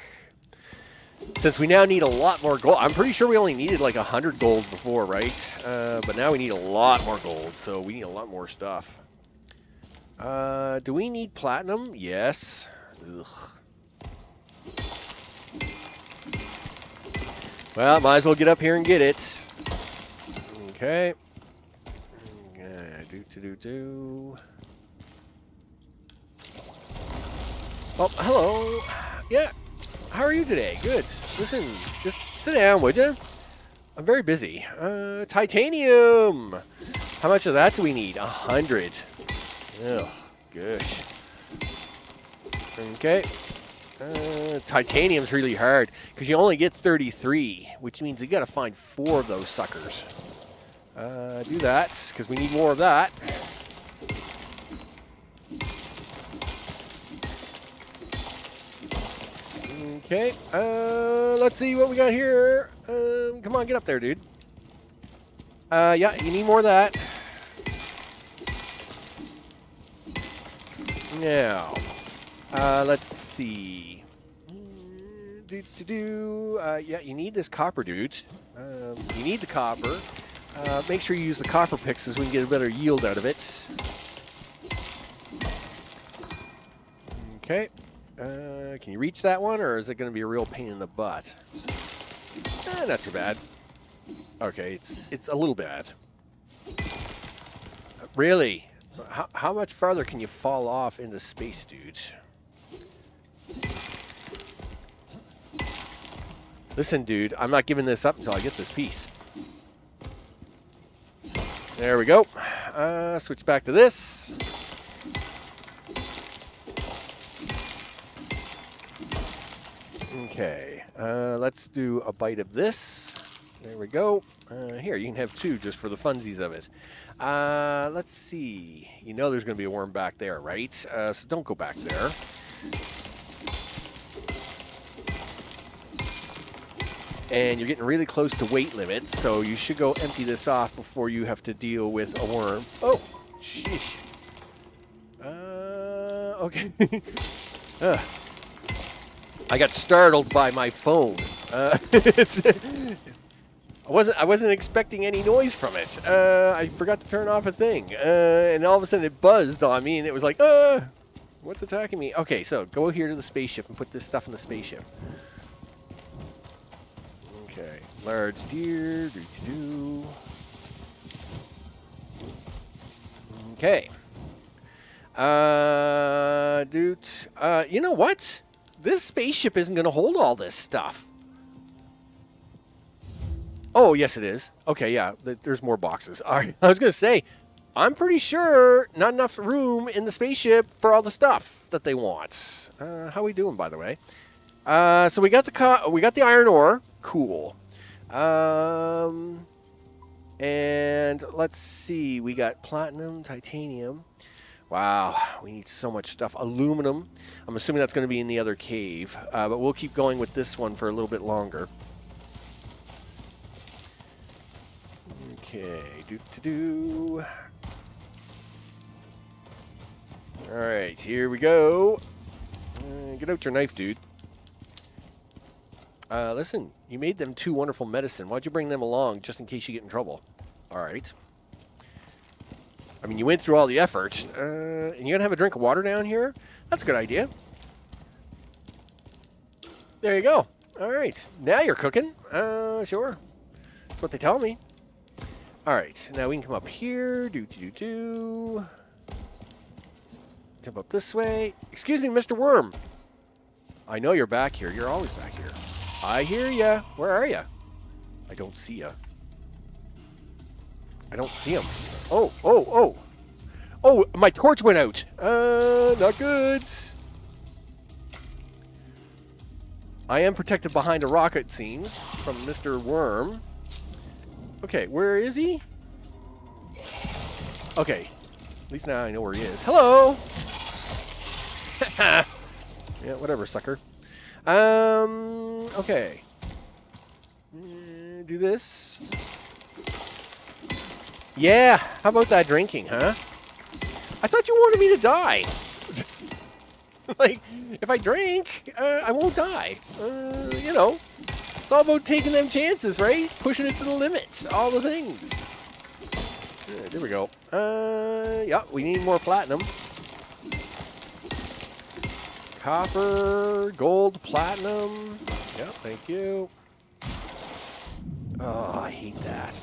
Since we now need a lot more gold. I'm pretty sure we only needed like 100 gold before, right? But now we need a lot more gold, so we need a lot more stuff. Do we need platinum? Yes. Ugh. Well, might as well get up here and get it. Okay. Do. Oh, hello. Yeah. How are you today? Good. Listen, just sit down, would you? I'm very busy. Titanium. How much of that do we need? 100. Ugh, gosh. Okay. Titanium's really hard because you only get 33, which means you got to find 4 of those suckers. Do that because we need more of that. Okay. Let's see what we got here. Come on, get up there, dude. Yeah, you need more of that. Now, let's see. Yeah, you need this copper, dude. You need the copper. Make sure you use the copper picks so we can get a better yield out of it. Okay. Can you reach that one, or is it going to be a real pain in the butt? Not too bad. Okay, it's a little bad. Really? How much farther can you fall off into space, dude? Listen, dude, I'm not giving this up until I get this piece. There we go. Switch back to this. Okay, let's do a bite of this. There we go. Here, you can have 2 just for the funsies of it. Let's see. You know there's going to be a worm back there, right? So don't go back there. And you're getting really close to weight limits, so you should go empty this off before you have to deal with a worm. Oh, sheesh. Okay. I got startled by my phone. I wasn't expecting any noise from it. I forgot to turn off a thing, and all of a sudden it buzzed on me, and it was like, what's attacking me? Okay, so go here to the spaceship and put this stuff in the spaceship. Okay, large deer. Okay. Dude. You know what? This spaceship isn't going to hold all this stuff. Oh, yes, it is. Okay, yeah, there's more boxes. All right, I was going to say, I'm pretty sure not enough room in the spaceship for all the stuff that they want. How are we doing, by the way? So we got the iron ore. Cool. And let's see. We got platinum, titanium. Wow, we need so much stuff. Aluminum. I'm assuming that's going to be in the other cave. But we'll keep going with this one for a little bit longer. Okay. All right, here we go. Get out your knife, dude. Listen, you made them 2 wonderful medicine. Why'd you bring them along just in case you get in trouble? All right. I mean, you went through all the effort. And you're going to have a drink of water down here? That's a good idea. There you go. All right. Now you're cooking. Sure. That's what they tell me. All right. Now we can come up here. Jump up this way. Excuse me, Mr. Worm. I know you're back here. You're always back here. I hear ya. Where are ya? I don't see ya. I don't see him. Oh, my torch went out. Not good. I am protected behind a rock, it seems, from Mr. Worm. Okay, where is he? Okay. At least now I know where he is. Hello! Yeah, whatever, sucker. Okay. Do this. Yeah, how about that drinking, huh? I thought you wanted me to die. Like, if I drink, I won't die. You know, it's all about taking them chances, right? Pushing it to the limits, all the things. There we go. Yeah, we need more platinum. Copper, gold, platinum. Yep, thank you. Oh, I hate that.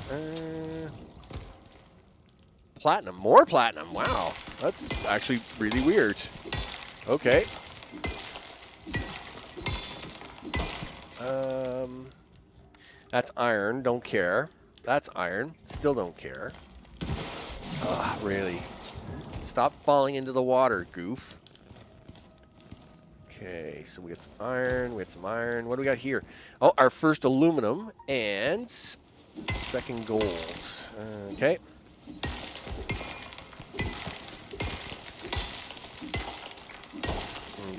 Platinum. More platinum. Wow. That's actually really weird. Okay. That's iron. Don't care. That's iron. Still don't care. Really? Stop falling into the water, goof. Okay, so we got some iron. We got some iron. What do we got here? Oh, our first aluminum and second gold. Okay.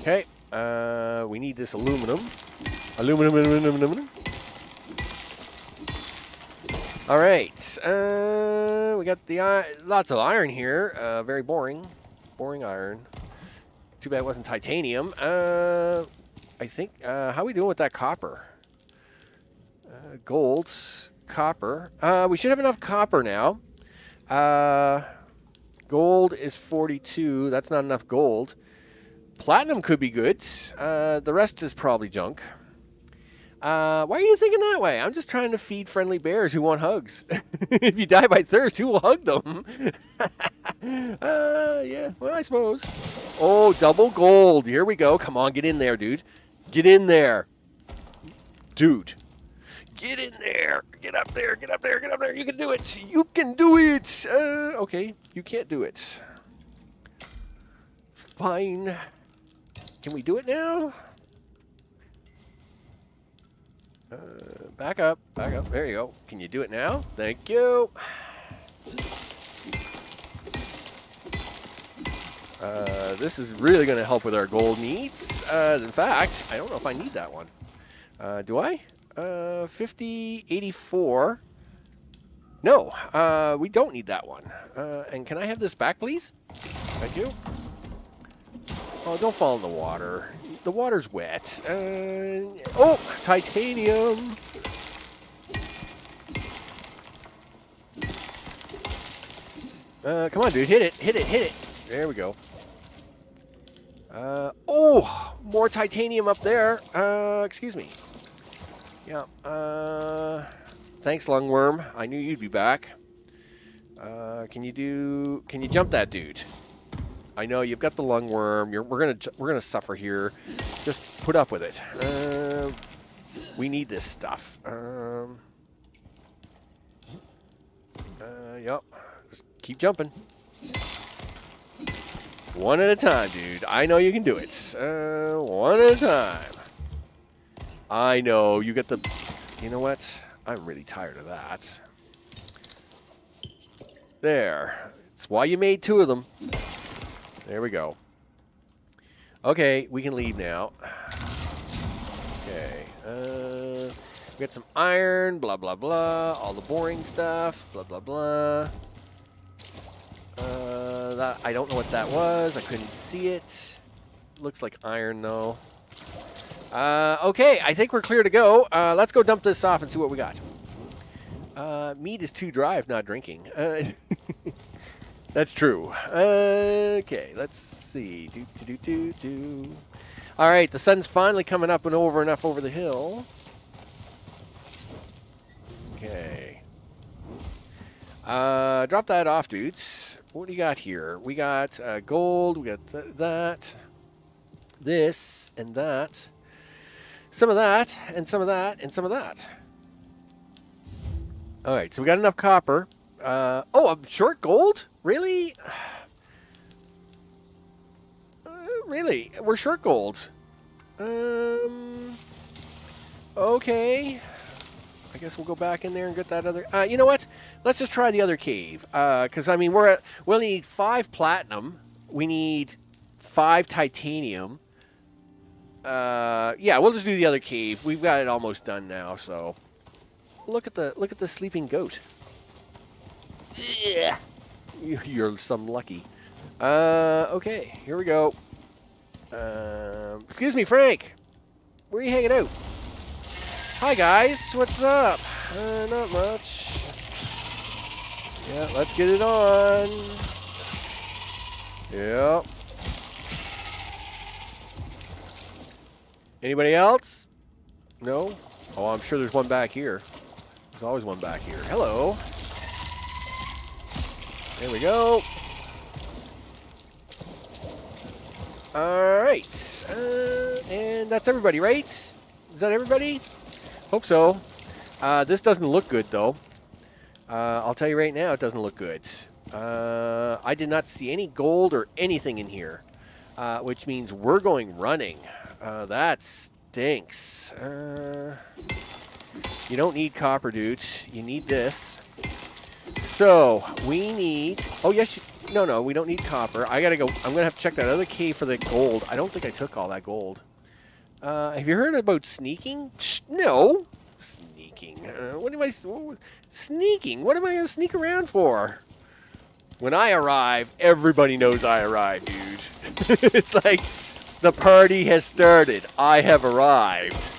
Okay. We need this aluminum. Aluminum. All right. We got the lots of iron here. Very boring. Boring iron. Too bad it wasn't titanium. I think. How are we doing with that copper? Gold. Copper. We should have enough copper now. Gold is 42. That's not enough gold. Platinum could be good. The rest is probably junk. Why are you thinking that way? I'm just trying to feed friendly bears who want hugs. If you die by thirst, who will hug them? Yeah, well, I suppose. Oh, double gold. Here we go. Come on, get in there, dude. Get in there. Dude. Get in there. Get up there. Get up there. Get up there. You can do it. You can do it. Okay, you can't do it. Fine. Can we do it now? Back up. Back up. There you go. Can you do it now? Thank you. This is really going to help with our gold needs. In fact, I don't know if I need that one. Do I? 50, 84. No, we don't need that one. And can I have this back, please? Thank you. Oh, don't fall in the water. The water's wet. Oh, titanium. Come on, dude. Hit it. Hit it. Hit it. There we go. Oh, more titanium up there. Excuse me. Yeah. Thanks, lungworm. I knew you'd be back. Can you jump that dude? I know you've got the lungworm. We're gonna suffer here. Just put up with it. We need this stuff. Yep. Just keep jumping. One at a time, dude. I know you can do it. One at a time. I know you get the. You know what? I'm really tired of that. There. It's why you made two of them. There we go. Okay, we can leave now. Okay. We got some iron, blah, blah, blah. All the boring stuff, blah, blah, blah. I don't know what that was. I couldn't see it. Looks like iron, though. Okay, I think we're clear to go. Let's go dump this off and see what we got. Meat is too dry if not drinking. That's true. Okay, let's see. All right, the sun's finally coming up and enough over the hill. Okay. Drop that off, dudes. What do you got here? We got gold. We got that. This and that. Some of that, and some of that, and some of that. All right, so we got enough copper. Oh, I'm short gold? Really? Really? We're short gold. Okay. I guess we'll go back in there and get that other... you know what? Let's just try the other cave. Because, I mean, we'll need 5 platinum. We need 5 titanium. Yeah, we'll just do the other cave. We've got it almost done now, so... Look at the sleeping goat. Yeah. You're some lucky. Okay, here we go. Excuse me, Frank. Where are you hanging out? Hi, guys. What's up? Not much. Yeah, let's get it on. Yep. Anybody else? No? Oh, I'm sure there's one back here. There's always one back here. Hello. There we go. Alright. And that's everybody, right? Is that everybody? Hope so. This doesn't look good, though. I'll tell you right now, it doesn't look good. I did not see any gold or anything in here, which means we're going running. That stinks. You don't need copper, dude. You need this. So, we need... Oh, yes. No, we don't need copper. I gotta go... I'm gonna have to check that other cave for the gold. I don't think I took all that gold. Have you heard about sneaking? No. Sneaking. What am I... Sneaking? What am I gonna sneak around for? When I arrive, everybody knows I arrived, dude. It's like the party has started. I have arrived.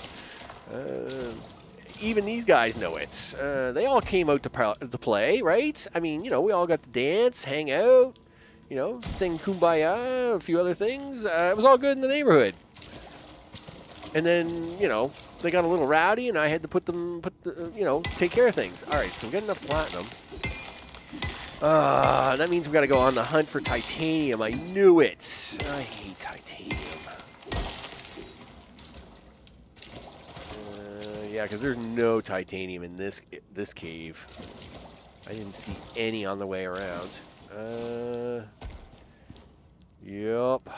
Even these guys know it. They all came out to play, right? I mean, you know, we all got to dance, hang out, you know, sing Kumbaya, a few other things. It was all good in the neighborhood. And then, you know, they got a little rowdy, and I had to you know, take care of things. All right, so we got enough platinum. That means we got to go on the hunt for titanium. I knew it. I hate titanium. Yeah, because there's no titanium in this cave. I didn't see any on the way around. Yup.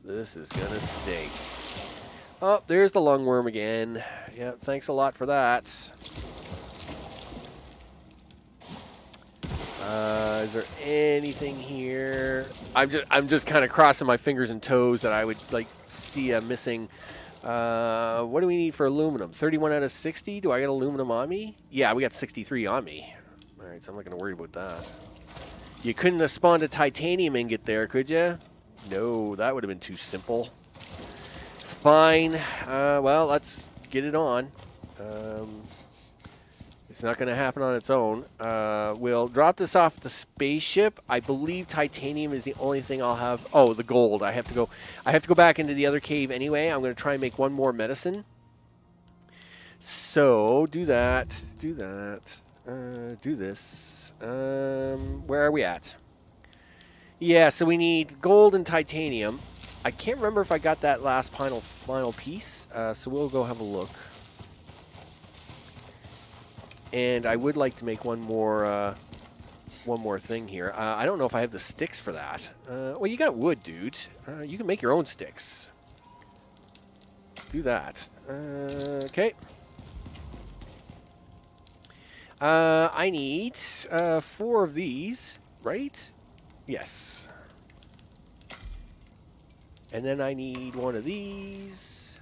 This is going to stink. Oh, there's the lungworm again. Yeah, thanks a lot for that. Is there anything here? I'm just kind of crossing my fingers and toes that I would like see a missing. What do we need for aluminum? 31 out of 60. Do I got aluminum on me? Yeah, we got 63 on me. All right, so I'm not gonna worry about that. You couldn't have spawned a titanium ingot there, could you? No, that would have been too simple. Fine. Well, let's get it on. It's not going to happen on its own. We'll drop this off at the spaceship. I believe titanium is the only thing I'll have. Oh, the gold. I have to go back into the other cave anyway. I'm going to try and make one more medicine. So, do that. Do that. Do this. Where are we at? Yeah, so we need gold and titanium. I can't remember if I got that last final piece. So we'll go have a look. And I would like to make one more thing here. I don't know if I have the sticks for that. Well, you got wood, dude. You can make your own sticks. Do that. Okay. I need 4 of these, right? Yes. And then I need 1 of these.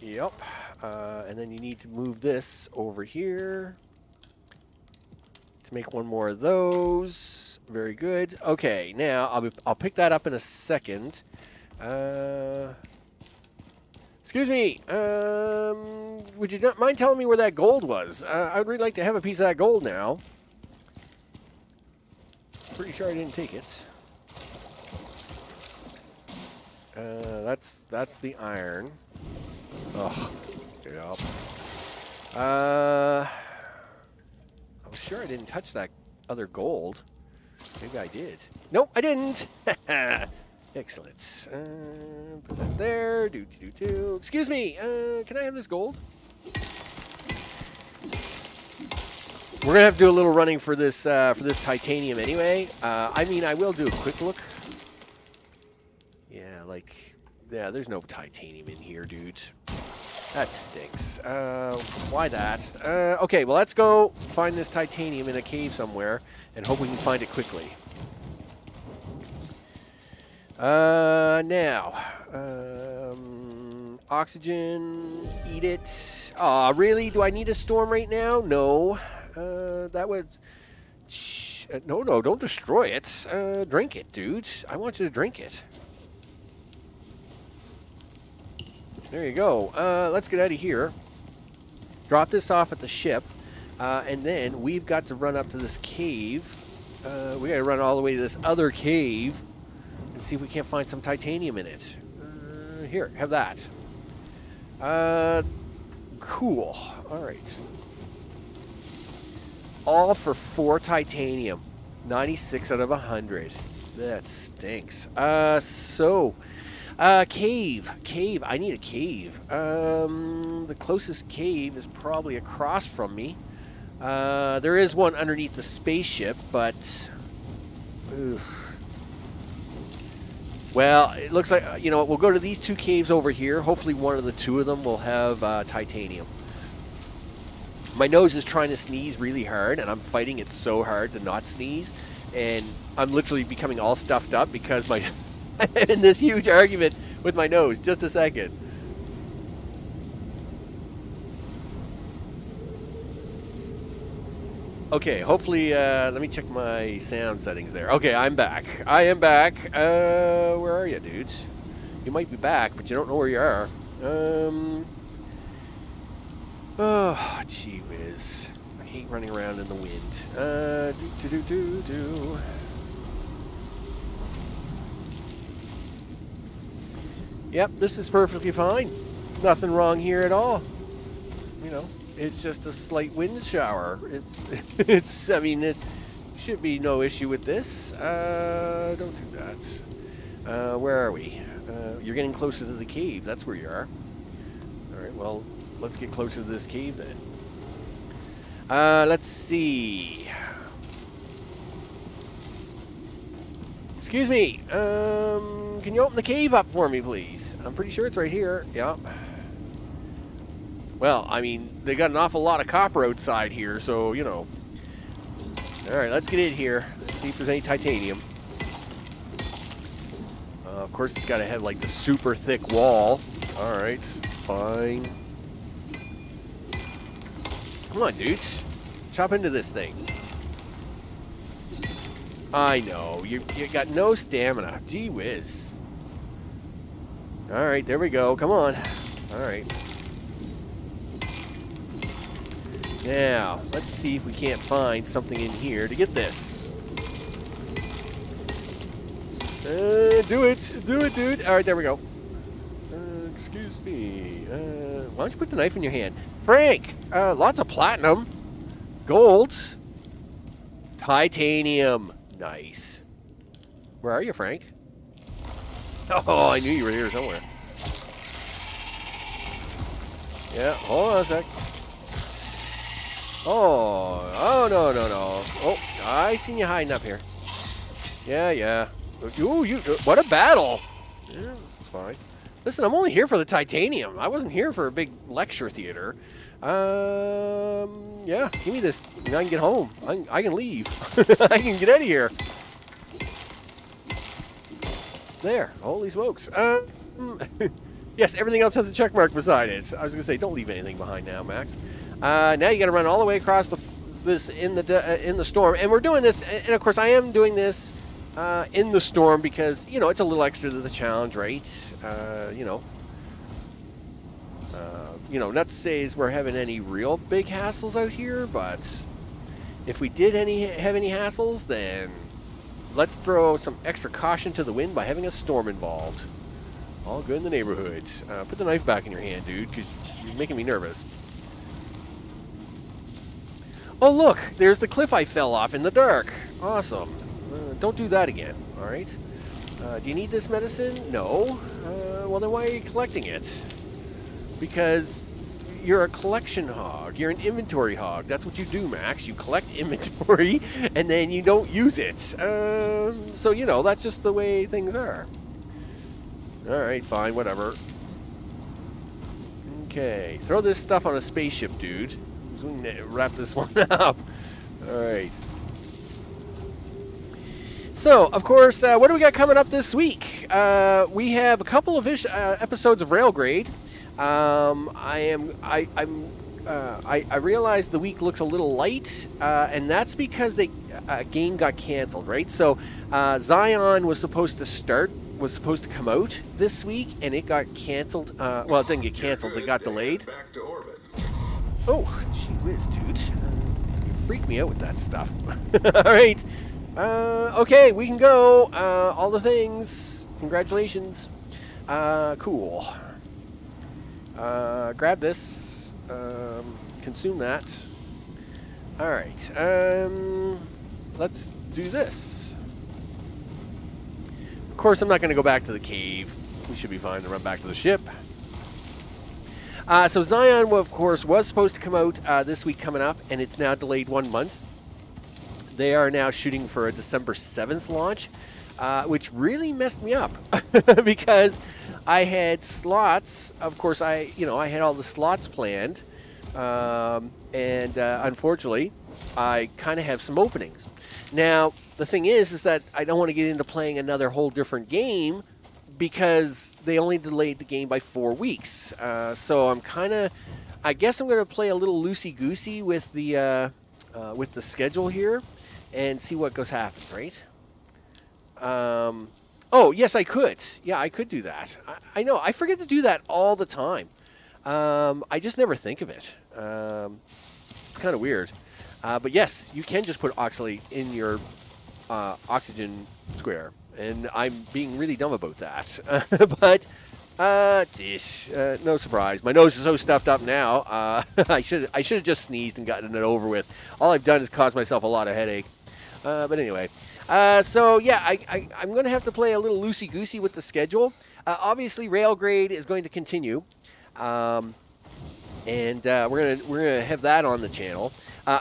Yep. And then you need to move this over here to make 1 more of those. Very good. Okay, now I'll pick that up in a second. Excuse me. Would you not mind telling me where that gold was? I'd really like to have a piece of that gold now. Pretty sure I didn't take it. That's the iron. Ugh. Yep. I was sure I didn't touch that other gold. Maybe I did. Nope, I didn't. Excellent. Put that there. Do. Excuse me. Can I have this gold? We're gonna have to do a little running for this titanium anyway. I mean, I will do a quick look. Yeah, there's no titanium in here, dude. That stinks. Why that? Okay, well, let's go find this titanium in a cave somewhere and hope we can find it quickly. Now, oxygen, eat it. Aw, really? Do I need a storm right now? No. That would... No, don't destroy it. Drink it, dude. I want you to drink it. There you go. Let's get out of here. Drop this off at the ship. And then we've got to run up to this cave. We got to run all the way to this other cave and see if we can't find some titanium in it. Here, have that. Cool. All right. All for 4 titanium. 96 out of 100. That stinks. Cave. Cave. I need a cave. The closest cave is probably across from me. There is one underneath the spaceship, but... Ugh. Well, it looks like, you know, we'll go to these 2 caves over here. Hopefully one of the 2 of them will have titanium. My nose is trying to sneeze really hard, and I'm fighting it so hard to not sneeze. And I'm literally becoming all stuffed up because I'm in this huge argument with my nose. Just a second. Okay, hopefully, let me check my sound settings there. Okay, I'm back. I am back. Where are you, dudes? You might be back, but you don't know where you are. Oh, gee whiz. I hate running around in the wind. Yep, this is perfectly fine. Nothing wrong here at all. You know. It's just a slight wind shower. I mean, it should be no issue with this. Don't do that. Where are we? You're getting closer to the cave. That's where you are. All right, well, let's get closer to this cave then. Let's see. Excuse me. Can you open the cave up for me, please? I'm pretty sure it's right here. Yeah. Well, I mean, they got an awful lot of copper outside here, so, you know. All right, let's get in here. Let's see if there's any titanium. Of course, it's got to have, like, the super thick wall. All right, fine. Come on, dudes. Chop into this thing. I know. You got no stamina. Gee whiz. All right, there we go. Come on. All right. Now, let's see if we can't find something in here to get this. Do it, dude. All right, there we go. Excuse me. Why don't you put the knife in your hand? Frank, lots of platinum, gold, titanium. Nice. Where are you, Frank? Oh, I knew you were here somewhere. Yeah, hold on a sec. Oh, no. Oh, I seen you hiding up here. Yeah. Ooh, what a battle. Yeah, it's fine. Listen, I'm only here for the titanium. I wasn't here for a big lecture theater. Yeah, give me this. I can get home. I can leave. I can get out of here. There. Holy smokes. Yes, everything else has a check mark beside it. I was going to say, don't leave anything behind now, Max. Now you got to run all the way across this in the storm, and we're doing this. And of course, I am doing this in the storm because it's a little extra to the challenge, right? Not to say as we're having any real big hassles out here, but if we did have any hassles, then let's throw some extra caution to the wind by having a storm involved. All good in the neighborhood. Put the knife back in your hand, dude, because you're making me nervous. Oh, look, there's the cliff I fell off in the dark. Awesome. Don't do that again, all right? Do you need this medicine? No. Well, then why are you collecting it? Because you're a collection hog. You're an inventory hog. That's what you do, Max. You collect inventory, and then you don't use it. So, that's just the way things are. All right, fine, whatever. Okay, throw this stuff on a spaceship, dude. So we can wrap this one up. All right. So, of course, what do we got coming up this week? We have a couple of episodes of Railgrade. I realize the week looks a little light, and that's because a game got canceled, right? So, Zion was supposed to come out this week, and it got canceled. Well, it didn't get canceled; it got delayed. Back to orbit. Oh, gee whiz, dude! You freak me out with that stuff. All right. Okay, we can go. All the things. Congratulations. Cool. Grab this. Consume that. All right. Let's do this. Of course, I'm not going to go back to the cave. We should be fine to run back to the ship. So Zion, of course, was supposed to come out this week coming up, and it's now delayed 1 month. They are now shooting for a December 7th launch, which really messed me up because I had slots. Of course, I had all the slots planned, and unfortunately, I kind of have some openings. Now, the thing is that I don't want to get into playing another whole different game because they only delayed the game by 4 weeks. So I guess I'm going to play a little loosey-goosey with the schedule here and see what goes happen, right? Oh, yes, I could. Yeah, I could do that. I know. I forget to do that all the time. I just never think of it. It's kind of weird. But yes, you can just put oxalate in your oxygen square. And I'm being really dumb about that. But, no surprise. My nose is so stuffed up now. I should have just sneezed and gotten it over with. All I've done is cause myself a lot of headache. But anyway. So, yeah, I'm going to have to play a little loosey-goosey with the schedule. Obviously, Railgrade is going to continue. And we're gonna have that on the channel.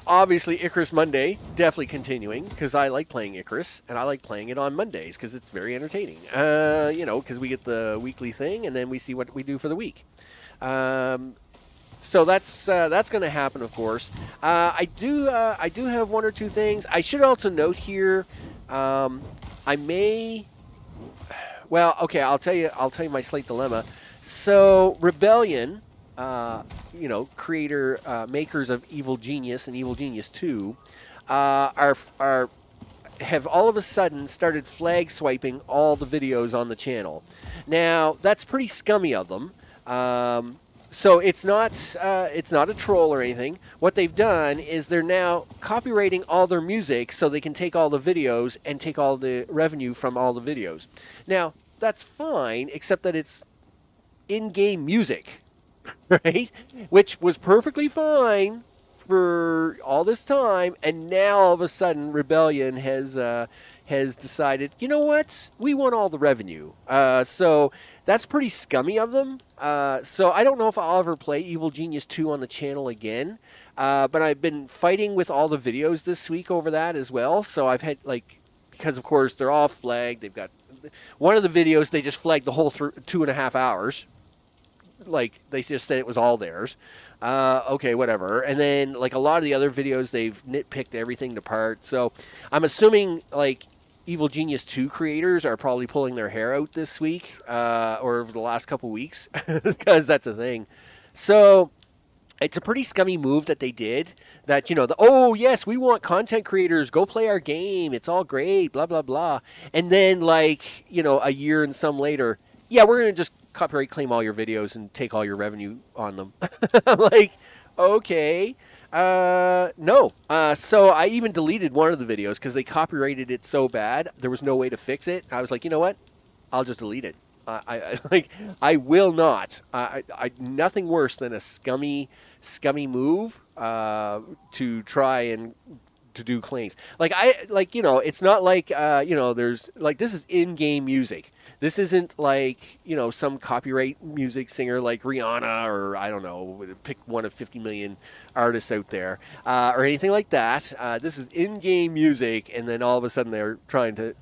Obviously, Icarus Monday, definitely continuing, because I like playing Icarus, and I like playing it on Mondays, because it's very entertaining. Because we get the weekly thing, and then we see what we do for the week. So that's going to happen, of course. I do have one or two things. I should also note here, I may... Well, okay, I'll tell you my slight dilemma. So, Rebellion... creator, makers of Evil Genius and Evil Genius 2, have all of a sudden started flag swiping all the videos on the channel. Now, that's pretty scummy of them. So it's not a troll or anything. What they've done is they're now copywriting all their music so they can take all the videos and take all the revenue from all the videos. Now, that's fine, except that it's in-game music. Right? Which was perfectly fine for all this time, and now all of a sudden Rebellion has decided, you know what? We want all the revenue. So that's pretty scummy of them. So I don't know if I'll ever play Evil Genius 2 on the channel again. But I've been fighting with all the videos this week over that as well. So I've had, because of course they're all flagged. They've got one of the videos, they just flagged the whole 2.5 hours. They just said it was all theirs. Okay, whatever. And then, a lot of the other videos, they've nitpicked everything apart. So, I'm assuming, Evil Genius 2 creators are probably pulling their hair out this week, or over the last couple weeks, because that's a thing. So, it's a pretty scummy move that they did, that, oh, yes, we want content creators, go play our game, it's all great, blah, blah, blah. And then, a year and some later, yeah, we're going to just copyright claim all your videos and take all your revenue on them. I'm like, okay. No. So I even deleted one of the videos because they copyrighted it so bad. There was no way to fix it. I was like, you know what? I'll just delete it. I will not. Nothing worse than a scummy move to try and to do claims. It's not there's this is in-game music. This isn't some copyright music singer like Rihanna or, I don't know, pick one of 50 million artists out there or anything like that. This is in-game music, and then all of a sudden they're trying to,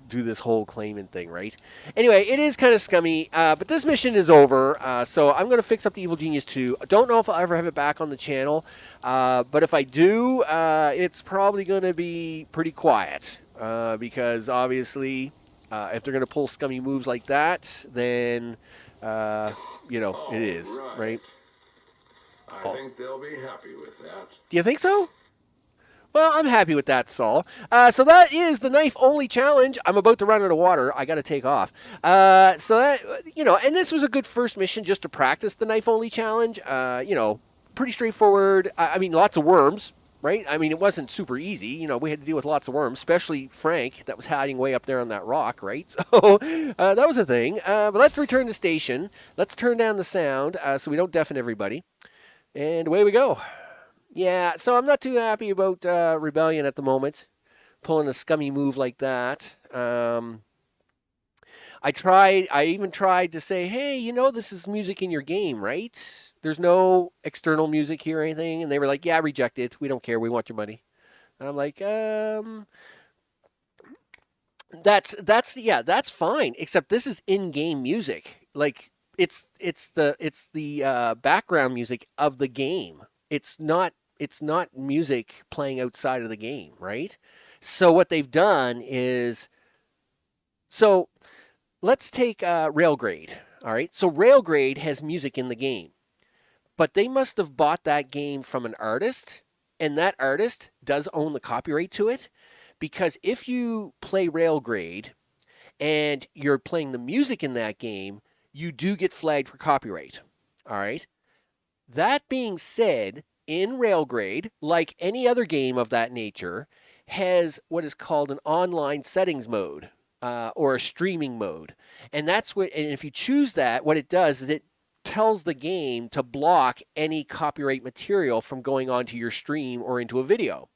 do this whole claiming thing, right? Anyway, it is kind of scummy, but this mission is over, so I'm going to fix up the Evil Genius 2. I don't know if I'll ever have it back on the channel, but if I do, it's probably going to be pretty quiet, because obviously... if they're going to pull scummy moves like that, then, it is, right? I think they'll be happy with that. Do you think so? Well, I'm happy with that, Saul. So that is the knife-only challenge. I'm about to run out of water. I got to take off. So that, and this was a good first mission just to practice the knife-only challenge. Pretty straightforward. I mean, lots of worms. Right? I mean, it wasn't super easy. We had to deal with lots of worms, especially Frank, that was hiding way up there on that rock, right? So that was a thing. But let's return to station. Let's turn down the sound so we don't deafen everybody. And away we go. Yeah, so I'm not too happy about Rebellion at the moment, pulling a scummy move like that. I even tried to say, hey, this is music in your game, right? There's no external music here or anything. And they were like, yeah, reject it. We don't care. We want your money. And I'm like, that's fine. Except this is in-game music. Like it's the background music of the game. It's not music playing outside of the game, right? So what they've done is so let's take Railgrade. All right. So Railgrade has music in the game, but they must have bought that game from an artist, and that artist does own the copyright to it. Because if you play Railgrade and you're playing the music in that game, you do get flagged for copyright. All right. That being said, in Railgrade, like any other game of that nature, has what is called an online settings mode or a streaming mode. And if you choose that, what it does is it tells the game to block any copyright material from going onto your stream or into a video.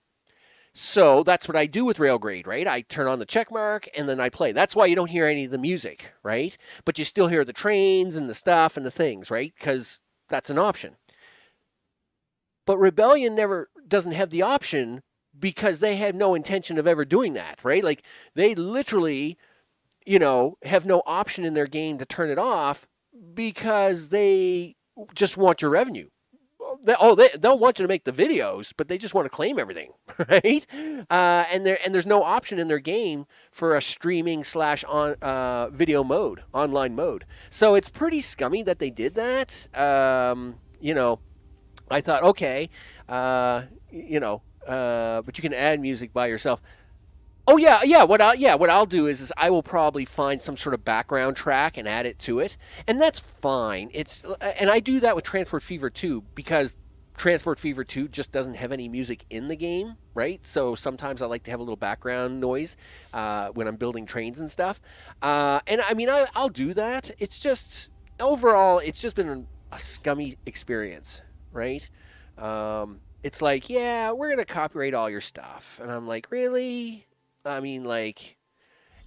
So that's what I do with Railgrade, right? I turn on the check mark and then I play. That's why you don't hear any of the music, right? But you still hear the trains and the stuff and the things, right? Because that's an option. But Rebellion never doesn't have the option because they have no intention of ever doing that, right? Like they literally, have no option in their game to turn it off because they just want your revenue. They'll want you to make the videos, but they just want to claim everything, right? And there's no option in their game for a streaming slash on video mode, online mode. So it's pretty scummy that they did that. I thought, okay, but you can add music by yourself. Oh yeah. What I'll do is I will probably find some sort of background track and add it to it, and that's fine. And I do that with Transport Fever 2 because Transport Fever 2 just doesn't have any music in the game, right? So sometimes I like to have a little background noise when I'm building trains and stuff. And I mean, I'll do that. It's just overall, it's just been a scummy experience, right? It's like, yeah, we're gonna copyright all your stuff, and I'm like, really? I mean, like,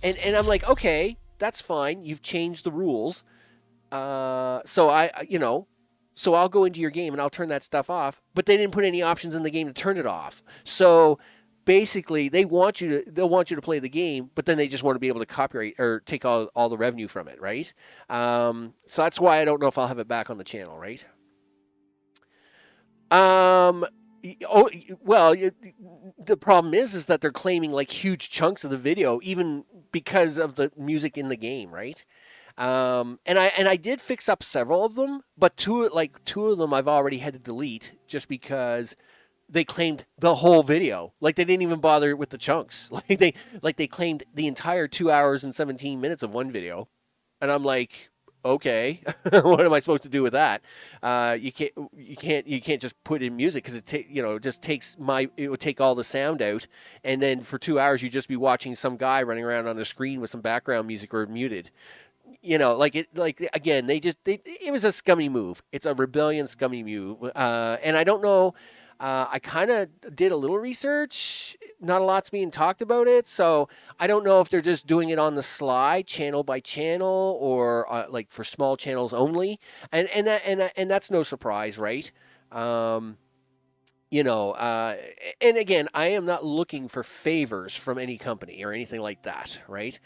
and I'm like, okay, that's fine. You've changed the rules. So I'll go into your game and I'll turn that stuff off. But they didn't put any options in the game to turn it off. So basically, they'll want you to play the game, but then they just want to be able to copyright or take all the revenue from it, right? So that's why I don't know if I'll have it back on the channel, right? Well, the problem is that they're claiming like huge chunks of the video, even because of the music in the game, right? And I did fix up several of them, but two of them I've already had to delete just because they claimed the whole video. Like they didn't even bother with the chunks. Like they claimed the entire 2 hours and 17 minutes of one video, and I'm like, okay, what am I supposed to do with that? You can't just put in music because it would take all the sound out, and then for 2 hours you'd just be watching some guy running around on the screen with some background music or muted. Again, it was a scummy move. It's a Rebellion scummy move, and I don't know. I kind of did a little research. Not a lot's being talked about it, so I don't know if they're just doing it on the sly, channel by channel, or like for small channels only. And that's no surprise, right? And again, I am not looking for favors from any company or anything like that, right?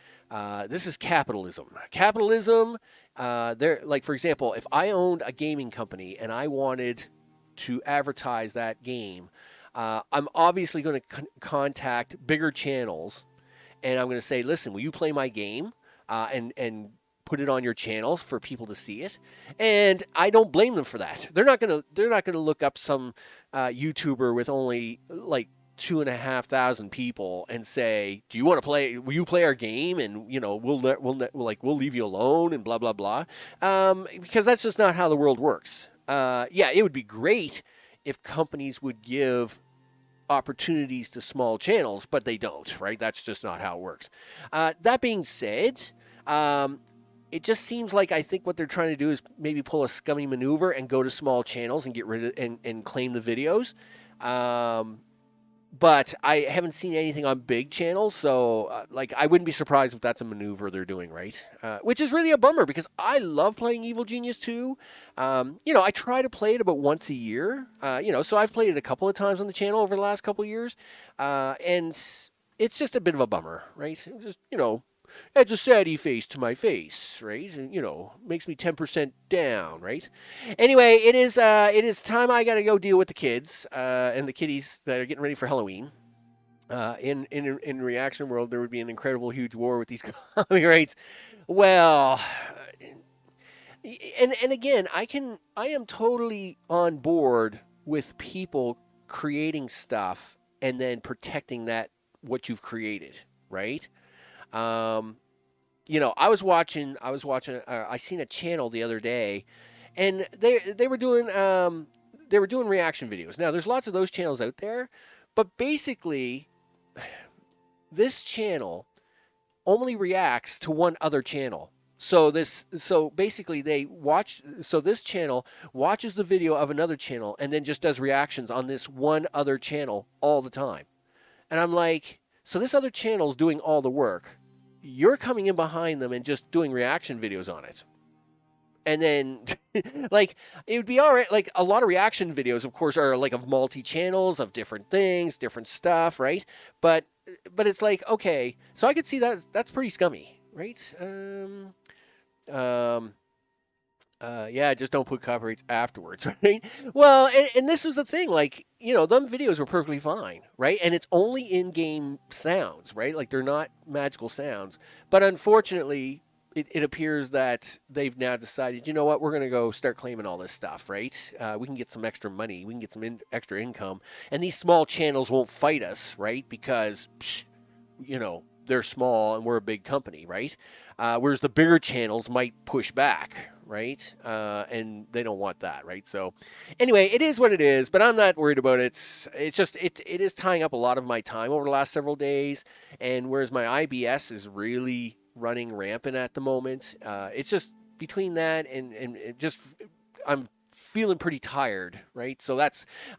This is capitalism. Capitalism. Like for example, if I owned a gaming company and I wanted to advertise that game, I'm obviously going to contact bigger channels, and I'm going to say, listen, will you play my game and put it on your channels for people to see it? And I don't blame them for that. They're not going to look up some YouTuber with only like 2,500 people and say, do you want to play? Will you play our game? And we'll leave you alone and blah blah blah. Because that's just not how the world works. Yeah, it would be great if companies would give opportunities to small channels, but they don't, right? That's just not how it works. That being said, it just seems like I think what they're trying to do is maybe pull a scummy maneuver and go to small channels and get rid of and claim the videos. But I haven't seen anything on big channels, so like I wouldn't be surprised if that's a maneuver they're doing, right? Which is really a bummer because I love playing Evil Genius 2. I try to play it about once a year. So I've played it a couple of times on the channel over the last couple of years, and it's just a bit of a bummer, right? Just adds a saddy face to my face, right? And, makes me 10% down, right? Anyway, it is time I got to go deal with the kids and the kiddies that are getting ready for Halloween. In reaction world, there would be an incredible huge war with these copyrights. Well, and again, I am totally on board with people creating stuff and then protecting what you've created, right? I seen a channel the other day, and they were doing reaction videos. Now, there's lots of those channels out there, but basically, this channel only reacts to one other channel. So basically, this channel watches the video of another channel and then just does reactions on this one other channel all the time. And I'm like, so this other channel's doing all the work. You're coming in behind them and just doing reaction videos on it. And then, like, it would be all right. Like, a lot of reaction videos, of course, are like of multi-channels, of different things, different stuff, right? But it's like, okay, so I could see that's pretty scummy, right? Just don't put copyrights afterwards, right? Well, and this is the thing, like, them videos were perfectly fine, right? And it's only in-game sounds, right? Like, they're not magical sounds. But unfortunately, it appears that they've now decided, you know what, we're going to go start claiming all this stuff, right? We can get some extra money. We can get some extra income. And these small channels won't fight us, right? Because, they're small and we're a big company, right? Whereas the bigger channels might push back, right? And they don't want that, right? So anyway, it is what it is, but I'm not worried about it. It's just, it is tying up a lot of my time over the last several days. And whereas my IBS is really running rampant at the moment, it's just between that and it just, I'm feeling pretty tired, right? So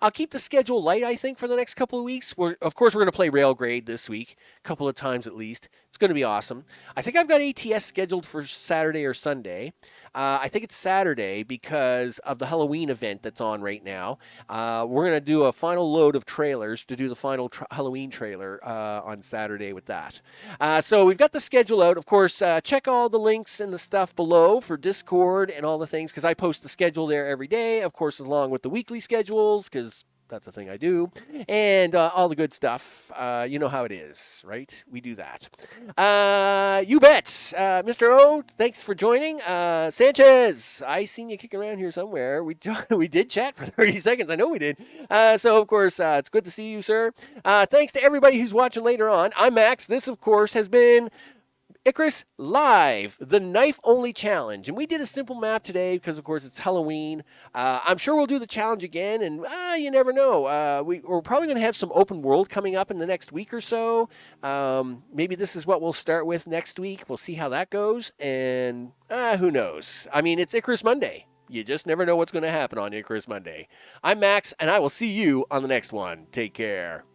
I'll keep the schedule light, I think, for the next couple of weeks. Of course, we're going to play Railgrade this week, a couple of times at least. It's going to be awesome. I think I've got ATS scheduled for Saturday or Sunday. I think it's Saturday because of the Halloween event that's on right now. We're going to do a final load of trailers to do the final Halloween trailer on Saturday with that. So we've got the schedule out. Of course, check all the links and the stuff below for Discord and all the things because I post the schedule there every day, of course, along with the weekly schedules because that's a thing I do. And all the good stuff. You know how it is, right? We do that. You bet. Mr. O, thanks for joining. Sanchez, I seen you kicking around here somewhere. We did chat for 30 seconds. I know we did. So, of course, it's good to see you, sir. Thanks to everybody who's watching later on. I'm Max. This, of course, has been Icarus Live, the knife-only challenge. And we did a simple map today because, of course, it's Halloween. I'm sure we'll do the challenge again, and you never know. We're probably going to have some open world coming up in the next week or so. Maybe this is what we'll start with next week. We'll see how that goes, and who knows? I mean, it's Icarus Monday. You just never know what's going to happen on Icarus Monday. I'm Max, and I will see you on the next one. Take care.